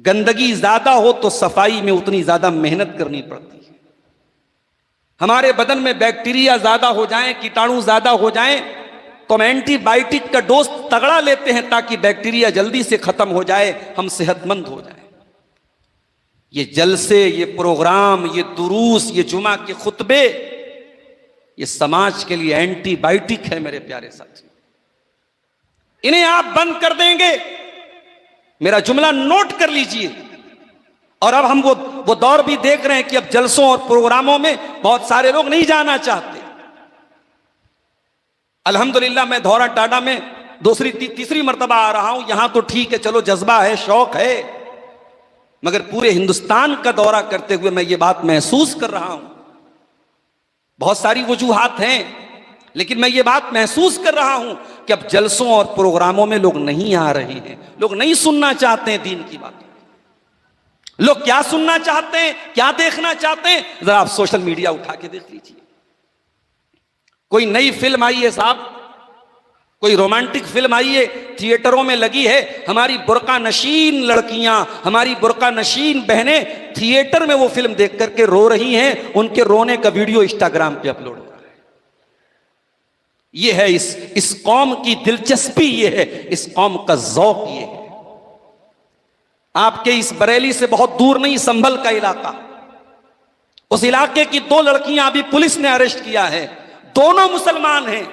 गंदगी ज्यादा हो तो सफाई में उतनी ज्यादा मेहनत करनी पड़ती है। हमारे बदन में बैक्टीरिया ज्यादा हो जाएं, कीटाणु ज्यादा हो जाएं, तो हम एंटीबायोटिक का डोज तगड़ा लेते हैं ताकि बैक्टीरिया जल्दी से खत्म हो जाए, हम सेहतमंद हो जाए। ये जलसे, ये प्रोग्राम, ये दुरूस, ये जुमा के खुतबे, ये समाज के लिए एंटीबायोटिक है मेरे प्यारे साथी। इन्हें आप बंद कर देंगे, मेरा जुमला नोट कर लीजिए। और अब हम वो दौर भी देख रहे हैं कि अब जलसों और प्रोग्रामों में बहुत सारे लोग नहीं जाना चाहते। अल्हम्दुलिल्लाह मैं धौरा टाडा में दूसरी तीसरी मर्तबा आ रहा हूं। यहां तो ठीक है, चलो जज्बा है, शौक है, मगर पूरे हिंदुस्तान का दौरा करते हुए मैं ये बात महसूस कर रहा हूं। बहुत सारी वजूहात हैं, लेकिन मैं ये बात महसूस कर रहा हूं कि अब जलसों और प्रोग्रामों में लोग नहीं आ रहे हैं। लोग नहीं सुनना चाहते हैं दीन की बात। लोग क्या सुनना चाहते हैं, क्या देखना चाहते हैं, जरा आप सोशल मीडिया उठा के देख लीजिए। कोई नई फिल्म आई है साहब, कोई रोमांटिक फिल्म आई है, थिएटरों में लगी है, हमारी बुर्का नशीन लड़कियां, हमारी बुर्का नशीन बहनें थिएटर में वो फिल्म देख करके रो रही हैं। उनके रोने का वीडियो इंस्टाग्राम पे अपलोड हो रहा है। ये है इस कौम की दिलचस्पी, ये है इस कौम का ज़ौक। ये है आपके इस बरेली से बहुत दूर नहीं, संभल का इलाका, उस इलाके की 2 लड़कियां अभी पुलिस ने अरेस्ट किया है। दोनों मुसलमान हैं,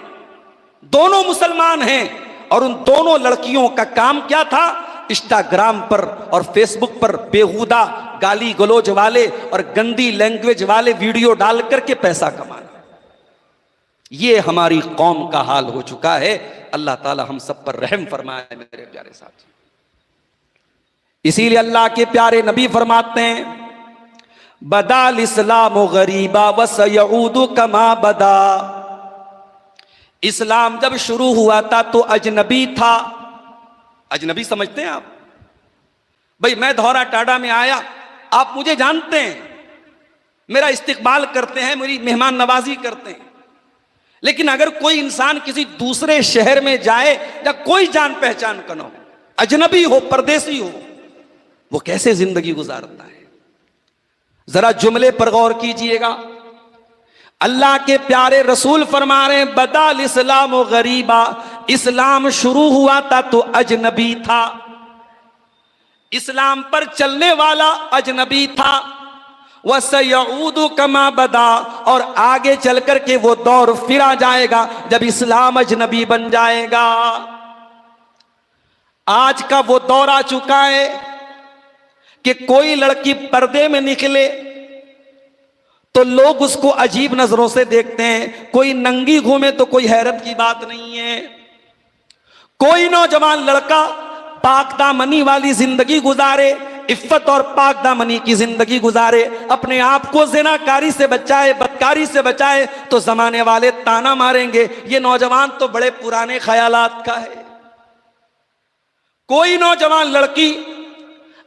दोनों मुसलमान हैं, और उन दोनों लड़कियों का काम क्या था? इंस्टाग्राम पर और फेसबुक पर बेहुदा गाली गलौज वाले और गंदी लैंग्वेज वाले वीडियो डाल करके पैसा कमाना। ये हमारी कौम का हाल हो चुका है। अल्लाह ताला हम सब पर रहम फरमाए मेरे प्यारे साथी। इसीलिए अल्लाह के प्यारे नबी फरमाते हैं, बदाल इस्लाम गरीबा व सयऊदु कमा बदा। इस्लाम जब शुरू हुआ था तो अजनबी था। अजनबी समझते हैं आप? भाई मैं धौरा टाडा में आया, आप मुझे जानते हैं, मेरा इस्तकबाल करते हैं, मेरी मेहमान नवाजी करते हैं। लेकिन अगर कोई इंसान किसी दूसरे शहर में जाए या कोई जान पहचान का न हो, अजनबी हो, परदेसी हो, वो कैसे जिंदगी गुजारता है? जरा जुमले पर गौर कीजिएगा। अल्लाह के प्यारे रसूल फरमा रहे हैं, बदाल इस्लाम गरीबा, इस्लाम शुरू हुआ था तो अजनबी था। इस्लाम पर चलने वाला अजनबी था। वसयऊदु कमा बदा, और आगे चल करके वो दौर फिर आ जाएगा जब इस्लाम अजनबी बन जाएगा। आज का वो दौर आ चुका है कि कोई लड़की पर्दे में निकले तो लोग उसको अजीब नजरों से देखते हैं। कोई नंगी घूमे तो कोई हैरत की बात नहीं है। कोई नौजवान लड़का पाकदामनी वाली जिंदगी गुजारे, इफ्फत और पाकदामनी की जिंदगी गुजारे, अपने आप को ज़िनाकारी से बचाए, बदकारी से बचाए, तो जमाने वाले ताना मारेंगे, ये नौजवान तो बड़े पुराने ख्यालात का है। कोई नौजवान लड़की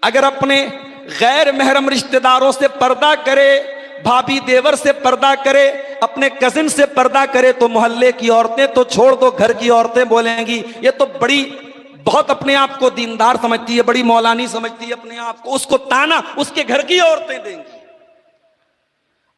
अगर अपने गैर महरम रिश्तेदारों से पर्दा करे, भाभी देवर से पर्दा करे, अपने कजिन से पर्दा करे, तो मोहल्ले की औरतें तो छोड़ दो, घर की औरतें बोलेंगी ये तो बहुत अपने आप को दीनदार समझती है, बड़ी मौलानी समझती है अपने आप को। उसको ताना उसके घर की औरतें देंगी।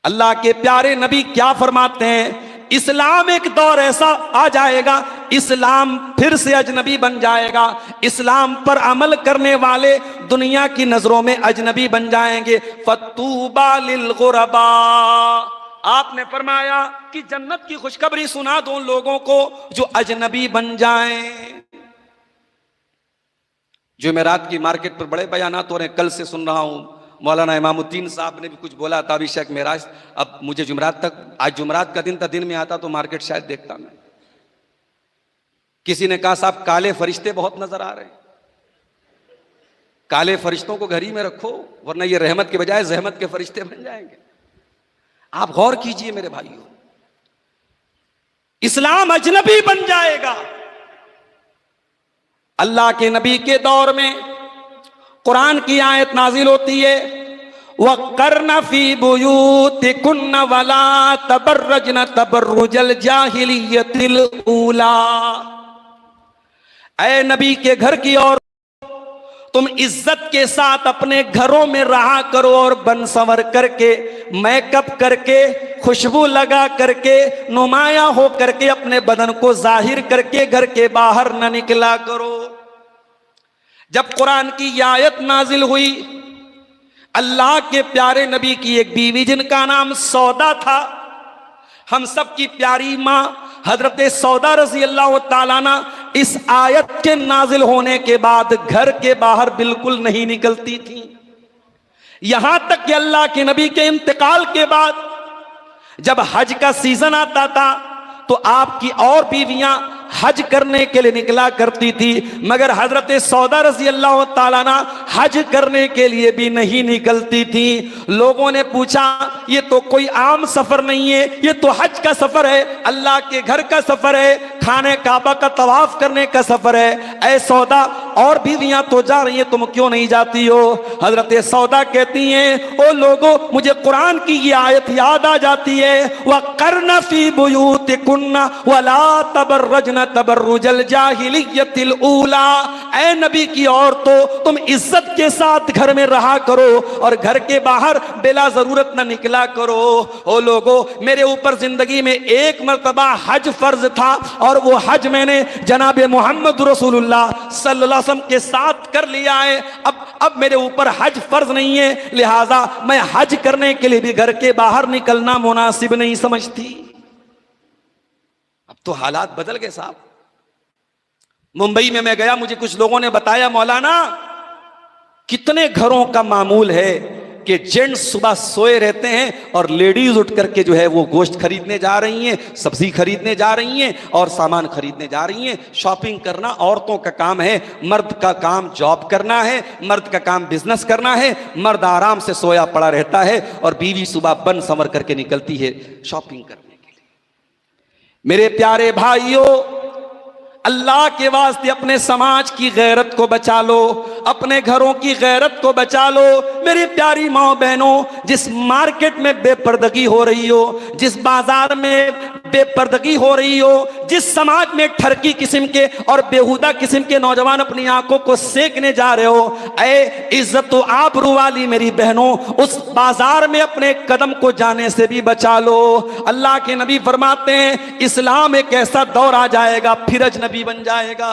अल्लाह के प्यारे नबी क्या फरमाते हैं? इस्लाम एक दौर ऐसा आ जाएगा, इस्लाम फिर से अजनबी बन जाएगा। इस्लाम पर अमल करने वाले दुनिया की नजरों में अजनबी बन जाएंगे। फतूबा लिल गुरबा, आपने फरमाया कि जन्नत की खुशखबरी सुना दो उन लोगों को जो अजनबी बन जाएं। जुमेरात की मार्केट पर बड़े बयानात हो रहे हैं। कल से सुन रहा हूं मौलाना इमामुद्दीन साहब ने भी कुछ बोला था, अभिषेक मेराज। अब मुझे जुमेरात तक, आज जुमेरात का दिन था, दिन में आता तो मार्केट शायद देखता मैं। किसी ने कहा साहब काले फरिश्ते बहुत नजर आ रहे हैं। काले फरिश्तों को घर ही में रखो, वरना ये रहमत के बजाय जहमत के फरिश्ते बन जाएंगे। आप गौर कीजिए मेरे भाइयों, इस्लाम अजनबी बन जाएगा। अल्लाह के नबी के दौर में कुरान की आयत नाजिल होती है, वक़र्न फी बुयूतिकुन्न वला तबर्रजन तबर्रुजल जाहिलियतिल ऊला। ऐ नबी के घर की और तुम इज्जत के साथ अपने घरों में रहा करो और बन संवर करके, मेकअप करके, खुशबू लगा करके, नुमाया हो करके अपने बदन को जाहिर करके घर के बाहर न निकला करो। जब कुरान की ये आयत नाजिल हुई, अल्लाह के प्यारे नबी की एक बीवी जिनका नाम सौदा था, हम सब की प्यारी मां हजरत सौदा रजी अल्लाह ताला इस आयत के नाजिल होने के बाद घर के बाहर बिल्कुल नहीं निकलती थी। यहां तक कि अल्लाह के नबी के इंतकाल के बाद जब हज का सीजन आता था तो आपकी और बीवियां हज करने के लिए निकला करती थी, मगर हजरत सौदा रजी अल्लाह ताला ना हज करने के लिए भी नहीं निकलती थी। लोगों ने पूछा ये तो कोई आम सफर नहीं है, ये तो हज का सफर है, अल्लाह के घर का सफर है, खाने काबा का तवाफ करने का सफर है। ऐ सौदा और बीवियां तो जा रही हैं, तुम क्यों नहीं जाती हो? हजरत सौदा कहती हैं ओ लोगों, मुझे कुरान की ये आयत याद आ जाती है, वक़र्न फी बुयूतिकुन्ना वला तबर्रजन तबर्रुजल जाहिलियतिल ऊला। ऐ नबी की औरतों, तुम इज्जत के साथ घर में रहा करो और घर के बाहर बिला जरूरत न निकला करो। ओ लोगों, मेरे ऊपर जिंदगी में एक मर्तबा हज फर्ज था और वो हज मैंने जनाबे मोहम्मद रसूलुल्लाह सल्लल्लाहु अलैहि वसल्लम के साथ कर लिया है। अब मेरे ऊपर हज फर्ज नहीं है, लिहाजा मैं हज करने के लिए भी घर के बाहर निकलना मुनासिब नहीं समझती। अब तो हालात बदल गए साहब। मुंबई में मैं गया, मुझे कुछ लोगों ने बताया मौलाना कितने घरों का मामूल है कि जेंट्स सुबह सोए रहते हैं और लेडीज उठ करके जो है वो गोश्त खरीदने जा रही हैं, सब्जी खरीदने जा रही हैं और सामान खरीदने जा रही हैं। शॉपिंग करना औरतों का काम है, मर्द का काम जॉब करना है, मर्द का काम बिजनेस करना है। मर्द आराम से सोया पड़ा रहता है और बीवी सुबह बन संवर करके निकलती है शॉपिंग करने के लिए। मेरे प्यारे भाइयों, अल्लाह के वास्ते अपने समाज की गैरत को बचा लो, अपने घरों की गैरत को बचा लो। मेरी प्यारी माँ बहनों, जिस मार्केट में बेपर्दगी हो रही हो, जिस बाजार में बेपर्दगी हो रही हो, जिस समाज में ठरकी किस्म के और बेहुदा किस्म के नौजवान अपनी आंखों को सेकने जा रहे हो, ऐ इज्जत व आबरू वाली मेरी बहनों, उस बाजार में अपने कदम को जाने से भी बचा लो। अल्लाह के नबी फरमाते हैं इस्लाम एक ऐसा दौर आ जाएगा फिर अजनबी बन जाएगा।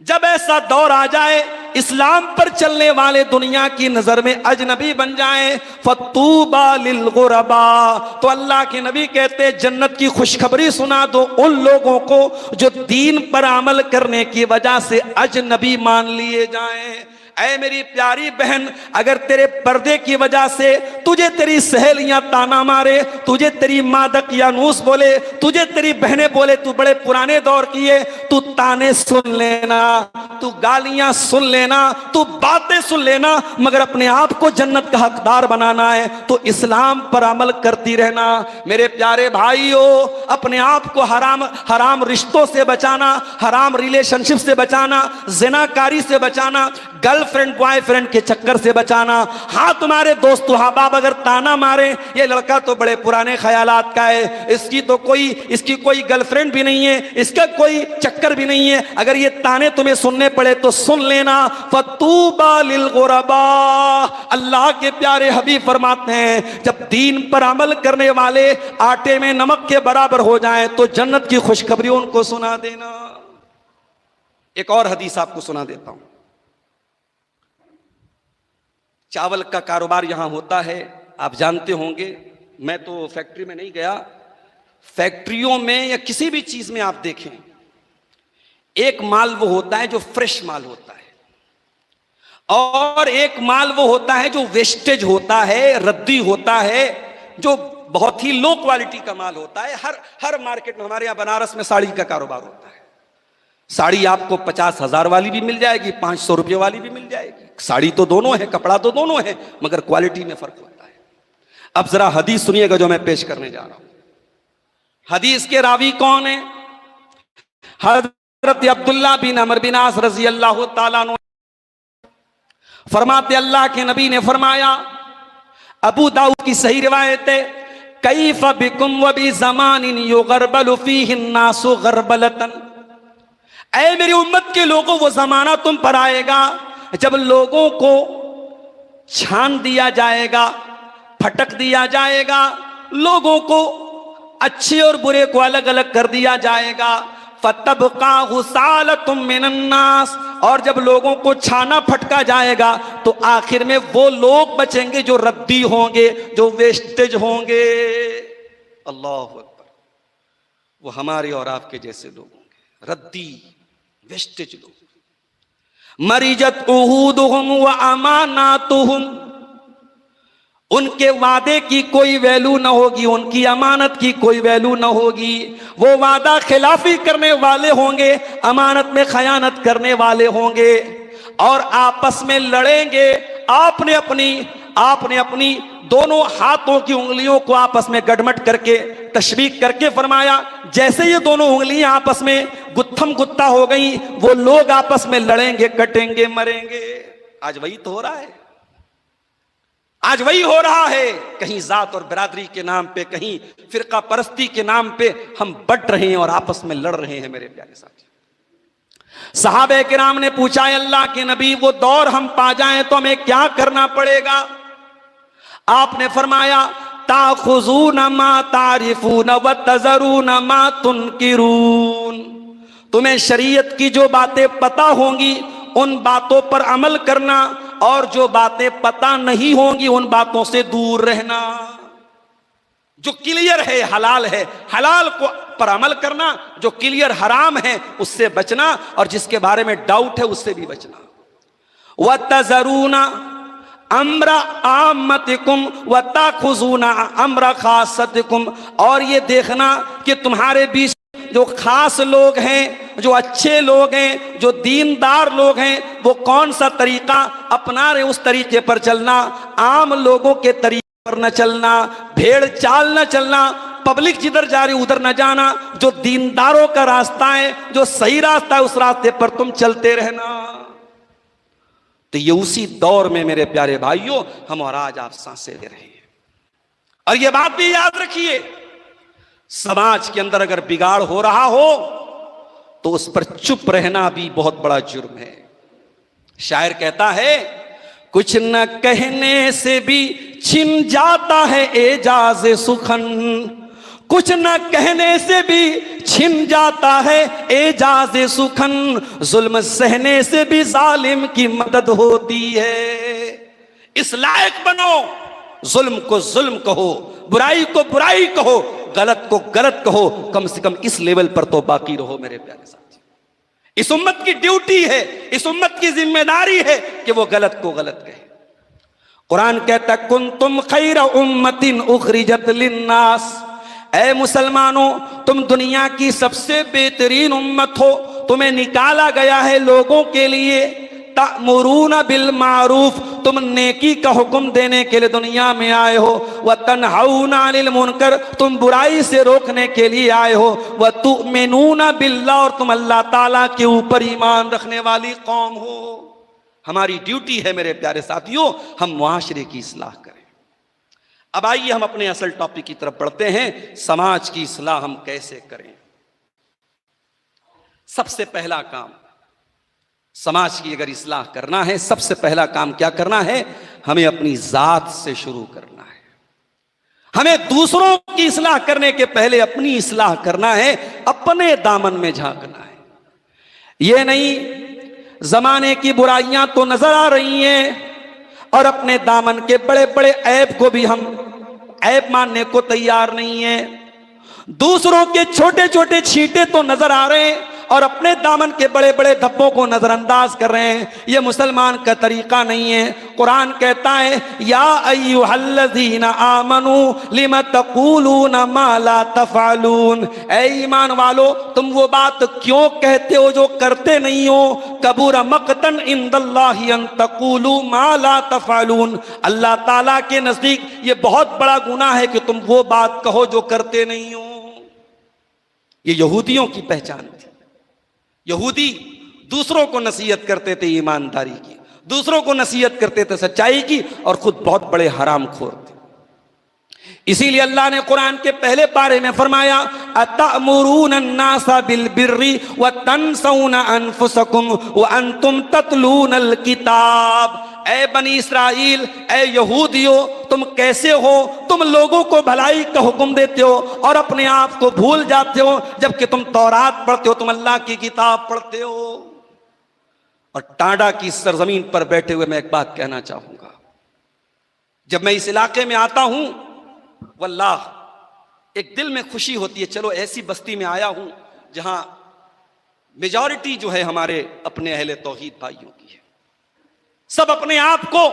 जब ऐसा दौर आ जाए इस्लाम पर चलने वाले दुनिया की नजर में अजनबी बन जाएं, फतूबा लिल गुरबा, तो अल्लाह के नबी कहते जन्नत की खुशखबरी सुना दो उन लोगों को जो दीन पर अमल करने की वजह से अजनबी मान लिए जाएं। ऐ मेरी प्यारी बहन, अगर तेरे पर्दे की वजह से तुझे तेरी सहेलियां ताना मारे, तुझे तेरी मादक या नूस बोले, तुझे तेरी बहनें बोले तू बड़े पुराने दौर की है, तू ताने सुन लेना, तू गालियां सुन लेना, तू बातें सुन लेना, मगर अपने आप को जन्नत का हकदार बनाना है तो इस्लाम पर अमल करती रहना। मेरे प्यारे भाइयों, अपने आप को हराम रिश्तों से बचाना, हराम रिलेशनशिप से बचाना, जिनाकारी से बचाना, गर्लफ्रेंड बॉयफ्रेंड के चक्कर से बचाना। हाँ, तुम्हारे दोस्त अहबाब अगर ताना मारे ये लड़का तो बड़े पुराने ख्यालात का है, इसकी कोई गर्लफ्रेंड भी नहीं है, इसका कोई चक्कर भी नहीं है, अगर ये ताने तुम्हें सुनने पड़े तो सुन लेना। फतूबा लिल गुरबा, अल्लाह के प्यारे हबीब फरमाते हैं जब दीन पर अमल करने वाले आटे में नमक के बराबर हो जाएं तो जन्नत की खुशखबरी उनको सुना देना। एक और हदीस आपको सुना देता हूं। चावल का कारोबार यहां होता है, आप जानते होंगे, मैं तो फैक्ट्री में नहीं गया, फैक्ट्रियों में या किसी भी चीज में आप देखें एक माल वो होता है जो फ्रेश माल होता है और एक माल वो होता है जो वेस्टेज होता है, रद्दी होता है, जो बहुत ही लो क्वालिटी का माल होता है। हर मार्केट में, हमारे यहां बनारस में साड़ी का कारोबार होता है, साड़ी आपको 50,000 वाली भी मिल जाएगी, 500 रुपये वाली भी मिल जाएगी। साड़ी तो दोनों है, कपड़ा तो दोनों है, मगर क्वालिटी में फर्क होता है। अब जरा हदीस सुनिएगा जो मैं पेश करने जा रहा हूं। हदीस के रावी कौन है? हजरत अब्दुल्ला बिन अमर बिन आस रजी अल्लाह ताला अन्हु फरमाते अल्लाह के नबी ने फरमाया, अबू दाऊद की सही रिवायत है, कैफ बिकुम व बि ज़मानिन युगरबलु फीहि अन्नासु गरबलतन। ऐ मेरी उम्मत के लोगों, वो जमाना तुम पर आएगा जब लोगों को छान दिया जाएगा, फटक दिया जाएगा, लोगों को अच्छे और बुरे को अलग अलग कर दिया जाएगा, फतबका गुसालतुम मिनन्नास, और जब लोगों को छाना फटका जाएगा तो आखिर में वो लोग बचेंगे जो रद्दी होंगे, जो वेस्टेज होंगे। अल्लाह अकबर। वो हमारे और आपके जैसे लोग होंगे, रद्दी वेस्टेज लोग। मरीजत उहूदुहुम व अमानातुहुम, उनके वादे की कोई वैल्यू ना होगी, उनकी अमानत की कोई वैल्यू ना होगी। वो वादा खिलाफी करने वाले होंगे, अमानत में खयानत करने वाले होंगे, और आपस में लड़ेंगे। आपने अपनी दोनों हाथों की उंगलियों को आपस में गड़मट करके तशबीह करके फरमाया, जैसे ये दोनों उंगलियां आपस में गुत्थम गुत्ता हो गई, वो लोग आपस में लड़ेंगे, कटेंगे, मरेंगे। आज वही तो हो रहा है, आज वही हो रहा है। कहीं जात और बिरादरी के नाम पे, कहीं फिरका परस्ती के नाम पे हम बट रहे हैं और आपस में लड़ रहे हैं। मेरे प्यारे साथी, सहाबे किराम ने पूछा, अल्लाह के नबी, वो दौर हम पा जाएं तो हमें क्या करना पड़ेगा? आपने फरमाया, ताखुज़ून मा तारिफून व तज़रून मा तुनकिरून, तुम्हें शरीयत की जो बातें पता होंगी उन बातों पर अमल करना, और जो बातें पता नहीं होंगी उन बातों से दूर रहना। जो क्लियर है हलाल है, हलाल को पर अमल करना, जो क्लियर हराम है उससे बचना, और जिसके बारे में डाउट है उससे भी बचना। व तज़रून अम्रा आम्मतिकुम व ताखुज़ूना अम्रा खासतिकुम, और ये देखना कि तुम्हारे बीच जो खास लोग हैं, जो अच्छे लोग हैं, जो दीनदार लोग हैं, वो कौन सा तरीका अपना रहे, उस तरीके पर चलना। आम लोगों के तरीके पर न चलना, भेड़ चाल न चलना, पब्लिक जिधर जा रही उधर न जाना। जो दीनदारों का रास्ता है, जो सही रास्ता है, उस रास्ते पर तुम चलते रहना। तो ये उसी दौर में मेरे प्यारे भाइयों हम और आज आप सांसें ले रहे हैं। और ये बात भी याद रखिए, समाज के अंदर अगर बिगाड़ हो रहा हो तो उस पर चुप रहना भी बहुत बड़ा जुर्म है। शायर कहता है, कुछ न कहने से भी छिन जाता है एजाज सुखन, कुछ न कहने से भी छिन जाता है एजाज सुखन, जुल्म सहने से भी जालिम की मदद होती है। इस लायक बनो, जुल्म को जुल्म कहो, बुराई को बुराई कहो, गलत को गलत कहो, कम से कम इस लेवल पर तो बाकी रहो। मेरे प्यारे साथी, इस उम्मत की ड्यूटी है, इस उम्मत की जिम्मेदारी है कि वो गलत को गलत कहे। कुरान कहता, कुंतुम खैर उम्मतिन उखरिजत लिन्नास, ऐ मुसलमानों तुम दुनिया की सबसे बेहतरीन उम्मत हो, तुम्हें निकाला गया है लोगों के लिए। तअमुरूना बिल मारूफ, तुम नेकी का हुक्म देने के लिए दुनिया में आए हो। व तनहाउना अनिल मुनकर, तुम बुराई से रोकने के लिए आए हो। व तुमिनूना बिल्लाह, और तुम अल्लाह ताला के ऊपर ईमान रखने वाली कौम हो। हमारी ड्यूटी है मेरे प्यारे साथियों, हम मुआशरे की इस्लाह करें। अब आइए हम अपने असल टॉपिक की तरफ बढ़ते हैं, समाज की इस्लाह हम कैसे करें। सबसे पहला काम, समाज की अगर इस्लाह करना है, सबसे पहला काम क्या करना है? हमें अपनी जात से शुरू करना है। हमें दूसरों की इस्लाह करने के पहले अपनी इस्लाह करना है, अपने दामन में झांकना है। यह नहीं जमाने की बुराइयां तो नजर आ रही हैं और अपने दामन के बड़े बड़े ऐब को भी हम ऐब मानने को तैयार नहीं है। दूसरों के छोटे छोटे छींटे तो नजर आ रहे हैं और अपने दामन के बड़े बड़े धब्बों को नजरअंदाज कर रहे हैं। यह मुसलमान का तरीका नहीं है। कुरान कहता है, या अय्युहल्लज़ीना आमनू लिमा तक़ूलूना मा ला तफ़अलून, ऐ ईमान वालो तुम वो बात क्यों कहते हो जो करते नहीं हो। कबूरा मक़तन इंदल्लाहि अन तक़ूलू मा ला तफ़अलून, अल्लाह ताला के नजदीक ये बहुत बड़ा गुनाह है कि तुम वो बात कहो जो करते नहीं हो। ये यहूदियों की पहचान थी। यहूदी दूसरों को नसीहत करते थे ईमानदारी की, दूसरों को नसीहत करते थे सच्चाई की, और खुद बहुत बड़े हरामखोर थे। इसीलिए अल्लाह ने कुरान के पहले पारे में फरमाया, अतअमुरूना अन्नासा बिल बिर्रि व तनसौना अनफुसकुम व अंतुम ततलूनल किताब। ऐ बनी इस्राइल, ऐ यहूदियों, तुम कैसे हो? तुम लोगों को भलाई का हुक्म देते हो और अपने आप को भूल जाते हो, जबकि तुम तौरात पढ़ते हो, तुम अल्लाह की किताब पढ़ते हो। और टांडा की सरजमीन पर बैठे हुए मैं एक बात कहना चाहूंगा, जब मैं इस इलाके में आता हूं, वल्लाह एक दिल में खुशी होती है, चलो ऐसी बस्ती में आया हूं जहां मेजॉरिटी जो है हमारे अपने अहले तौहीद भाइयों की है। सब अपने आप को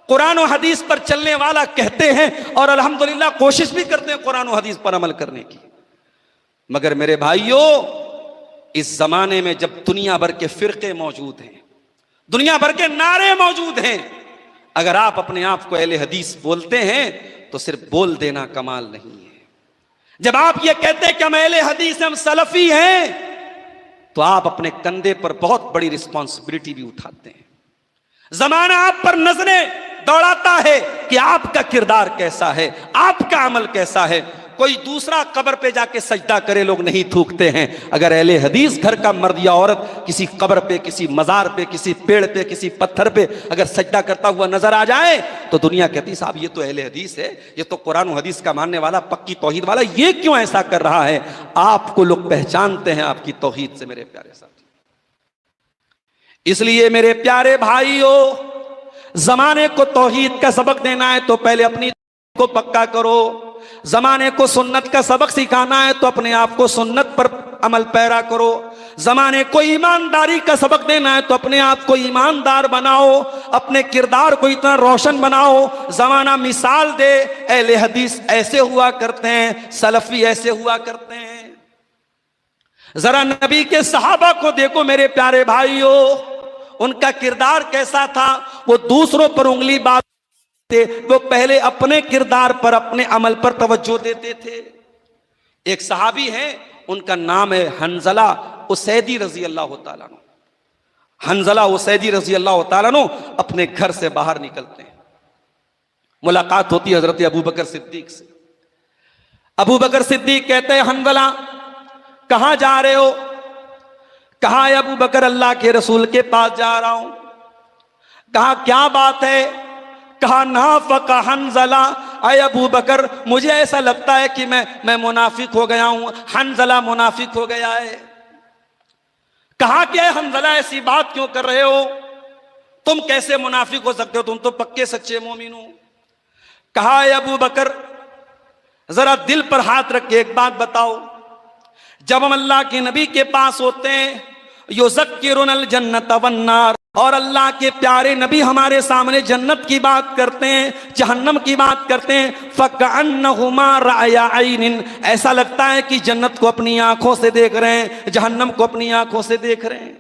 कुरान और हदीस पर चलने वाला कहते हैं और अल्हम्दुलिल्लाह कोशिश भी करते हैं कुरान और हदीस पर अमल करने की। मगर मेरे भाइयों, इस जमाने में जब दुनिया भर के फिरके मौजूद हैं, दुनिया भर के नारे मौजूद हैं, अगर आप अपने आप को अहले हदीस बोलते हैं तो सिर्फ बोल देना कमाल नहीं है। जब आप ये कहते हैं कि हम अहले हदीस, हम सलफी हैं, तो आप अपने कंधे पर बहुत बड़ी रिस्पॉन्सिबिलिटी भी उठाते हैं। जमाना आप पर नजरें दौड़ाता है कि आपका किरदार कैसा है, आपका अमल कैसा है। कोई दूसरा कब्र पे जाके सजदा करे, लोग नहीं थूकते हैं। अगर अहले हदीस घर का मर्द या औरत किसी कब्र पे, किसी मजार पे, किसी पेड़ पे, किसी पत्थर पे अगर सजदा करता हुआ नजर आ जाए तो दुनिया कहती साहब ये तो अहले हदीस है, ये तो कुरान और हदीस का मानने वाला, पक्की तौहीद वाला, ये क्यों ऐसा कर रहा है? आपको लोग पहचानते हैं आपकी तौहीद से मेरे प्यारे साथी। इसलिए मेरे प्यारे भाइयों, जमाने को तौहीद का सबक देना है तो पहले अपनी को पक्का करो। जमाने को सुन्नत का सबक सिखाना है तो अपने आप को सुन्नत पर अमल पैरा करो। जमाने को ईमानदारी का सबक देना है तो अपने आप को ईमानदार बनाओ, अपने किरदार को इतना रोशन बनाओ। जमाना मिसाल दे, अहले हदीस ऐसे हुआ करते हैं, सलफी ऐसे हुआ करते हैं। जरा नबी के सहाबा को देखो मेरे प्यारे भाइयों, उनका किरदार कैसा था। वो दूसरों पर उंगली बात, वो पहले अपने किरदार पर, अपने अमल पर तवज्जो देते थे। एक सहाबी हैं, उनका नाम है हंजला उसैदी रजी अल्लाह तआला अन्हु। हंजला उसैदी रजी अल्लाह तआला अन्हु अपने घर से बाहर निकलते हैं, मुलाकात होती है हजरत अबू बकर सिद्दीक से। अबू बकर सिद्दीक कहते हैं, हंजला कहां जा रहे हो? कहा अबू बकर अल्लाह के रसूल के पास जा रहा हूं। कहा क्या बात है? कहा नाफका हंजला, अय अबू बकर मुझे ऐसा लगता है कि मैं मुनाफिक हो गया हूं। हंजला मुनाफिक हो गया है। कहा क्या है हंजला, ऐसी बात क्यों कर रहे हो? तुम कैसे मुनाफिक हो सकते हो? तुम तो पक्के सच्चे मोमिन हो। कहा अबू बकर जरा दिल पर हाथ रख के एक बात बताओ, जब हम अल्लाह के नबी के पास होते हैं, युज़क्किरुनल जन्नत वन्नार, और अल्लाह के प्यारे नबी हमारे सामने जन्नत की बात करते हैं, जहन्नम की बात करते हैं, फ़कअन्नहुमा रअया ऐनिन, ऐसा लगता है कि जन्नत को अपनी आंखों से देख रहे हैं, जहन्नम को अपनी आंखों से देख रहे हैं।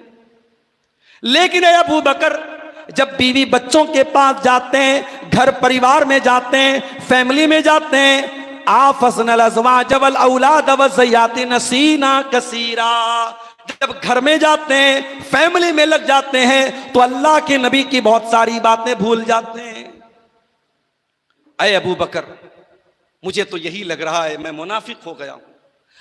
लेकिन अबू बकर जब बीवी बच्चों के पास जाते हैं, घर परिवार में जाते हैं, फैमिली में जाते हैं, आफसनल अज़वाज वल औलाद वज़याति नसीना कसीरा, जब घर में जाते हैं, फैमिली में लग जाते हैं तो अल्लाह के नबी की बहुत सारी बातें भूल जाते हैं। अय अबू बकर मुझे तो यही लग रहा है मैं मुनाफिक हो गया हूं।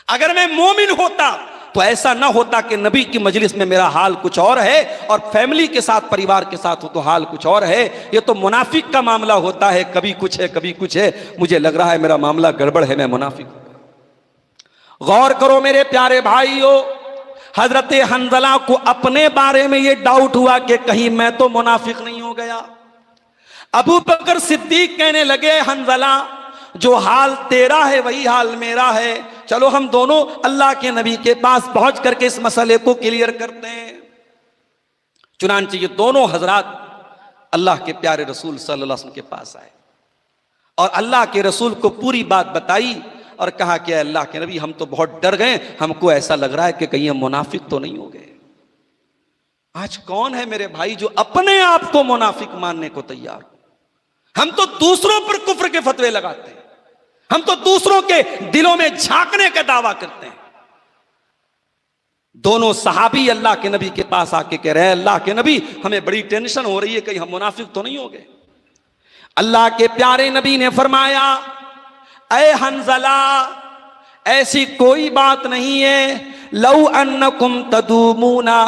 अगर मैं मोमिन होता तो ऐसा ना होता कि नबी की मजलिस में मेरा हाल कुछ और है और फैमिली के साथ, परिवार के साथ हो तो हाल कुछ और है। ये तो मुनाफिक का मामला होता है, कभी कुछ है कभी कुछ है। मुझे लग रहा है मेरा मामला गड़बड़ है, मैं मुनाफिक हूं। गौर करो मेरे प्यारे भाइयों, हजरत हंजला को अपने बारे में ये डाउट हुआ कि कहीं मैं तो मुनाफिक नहीं हो गया। अबू बकर सिद्दीक कहने लगे, हंजला जो हाल तेरा है वही हाल मेरा है, चलो हम दोनों अल्लाह के नबी के पास पहुंच करके इस मसले को क्लियर करते हैं। चुनांचे ये दोनों हजरात अल्लाह के प्यारे रसूल सल्लल्लाहु अलैहि वसल्लम के पास आए और अल्लाह के रसूल को पूरी बात बताई और कहा कि अल्लाह के नबी हम तो बहुत डर गए, हमको ऐसा लग रहा है कि कहीं हम मुनाफिक तो नहीं हो गए। आज कौन है मेरे भाई जो अपने आप को मुनाफिक मानने को तैयार हो? हम तो दूसरों पर कुफ्र के फतवे लगाते हैं, हम तो दूसरों के दिलों में झांकने का दावा करते हैं। दोनों सहाबी अल्लाह के नबी के पास आके कह रहे हैं, अल्लाह के नबी हमें बड़ी टेंशन हो रही है, कहीं हम मुनाफिक तो नहीं हो गए। अल्लाह के प्यारे नबी ने फरमाया, ऐ हंजला, ऐसी कोई बात नहीं है। लौ अन्नकुम तदूमूना,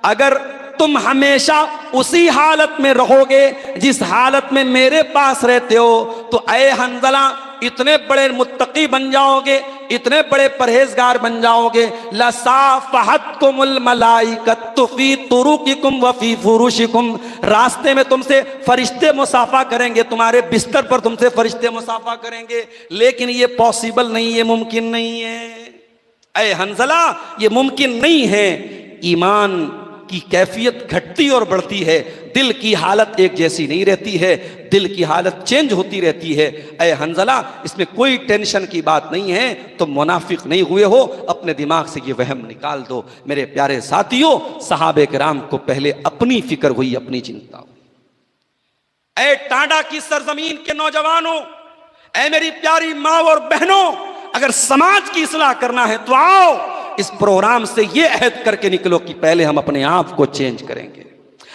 अगर तुम हमेशा उसी हालत में रहोगे जिस हालत में मेरे पास रहते हो, तो ऐ हंजला इतने बड़े मुत्तकी बन जाओगे, इतने बड़े परहेजगार बन जाओगे। लसाफहतकुमुल मलाइकतु फी तुरुकिकुम व फी फुरुशिकुम, रास्ते में तुमसे फरिश्ते मुसाफा करेंगे, तुम्हारे बिस्तर पर तुमसे फरिश्ते मुसाफा करेंगे। लेकिन ये पॉसिबल नहीं है, मुमकिन नहीं है। ऐ हंजला, ये मुमकिन नहीं है। ईमान की कैफियत घटती और बढ़ती है, दिल की हालत एक जैसी नहीं रहती है, दिल की हालत चेंज होती रहती है। ऐ हंजला, इसमें कोई टेंशन की बात नहीं है, तुम मुनाफिक नहीं हुए हो, अपने दिमाग से ये वहम निकाल दो। मेरे प्यारे साथियों, सहाबे किराम को पहले अपनी फिक्र हुई, अपनी चिंता हुई। ऐ टांडा की सरजमीन के नौजवानों, ऐ मेरी प्यारी माँ और बहनों, अगर समाज की इस्लाह करना है तो आओ इस प्रोग्राम से ये अहद करके निकलो कि पहले हम अपने आप को चेंज करेंगे,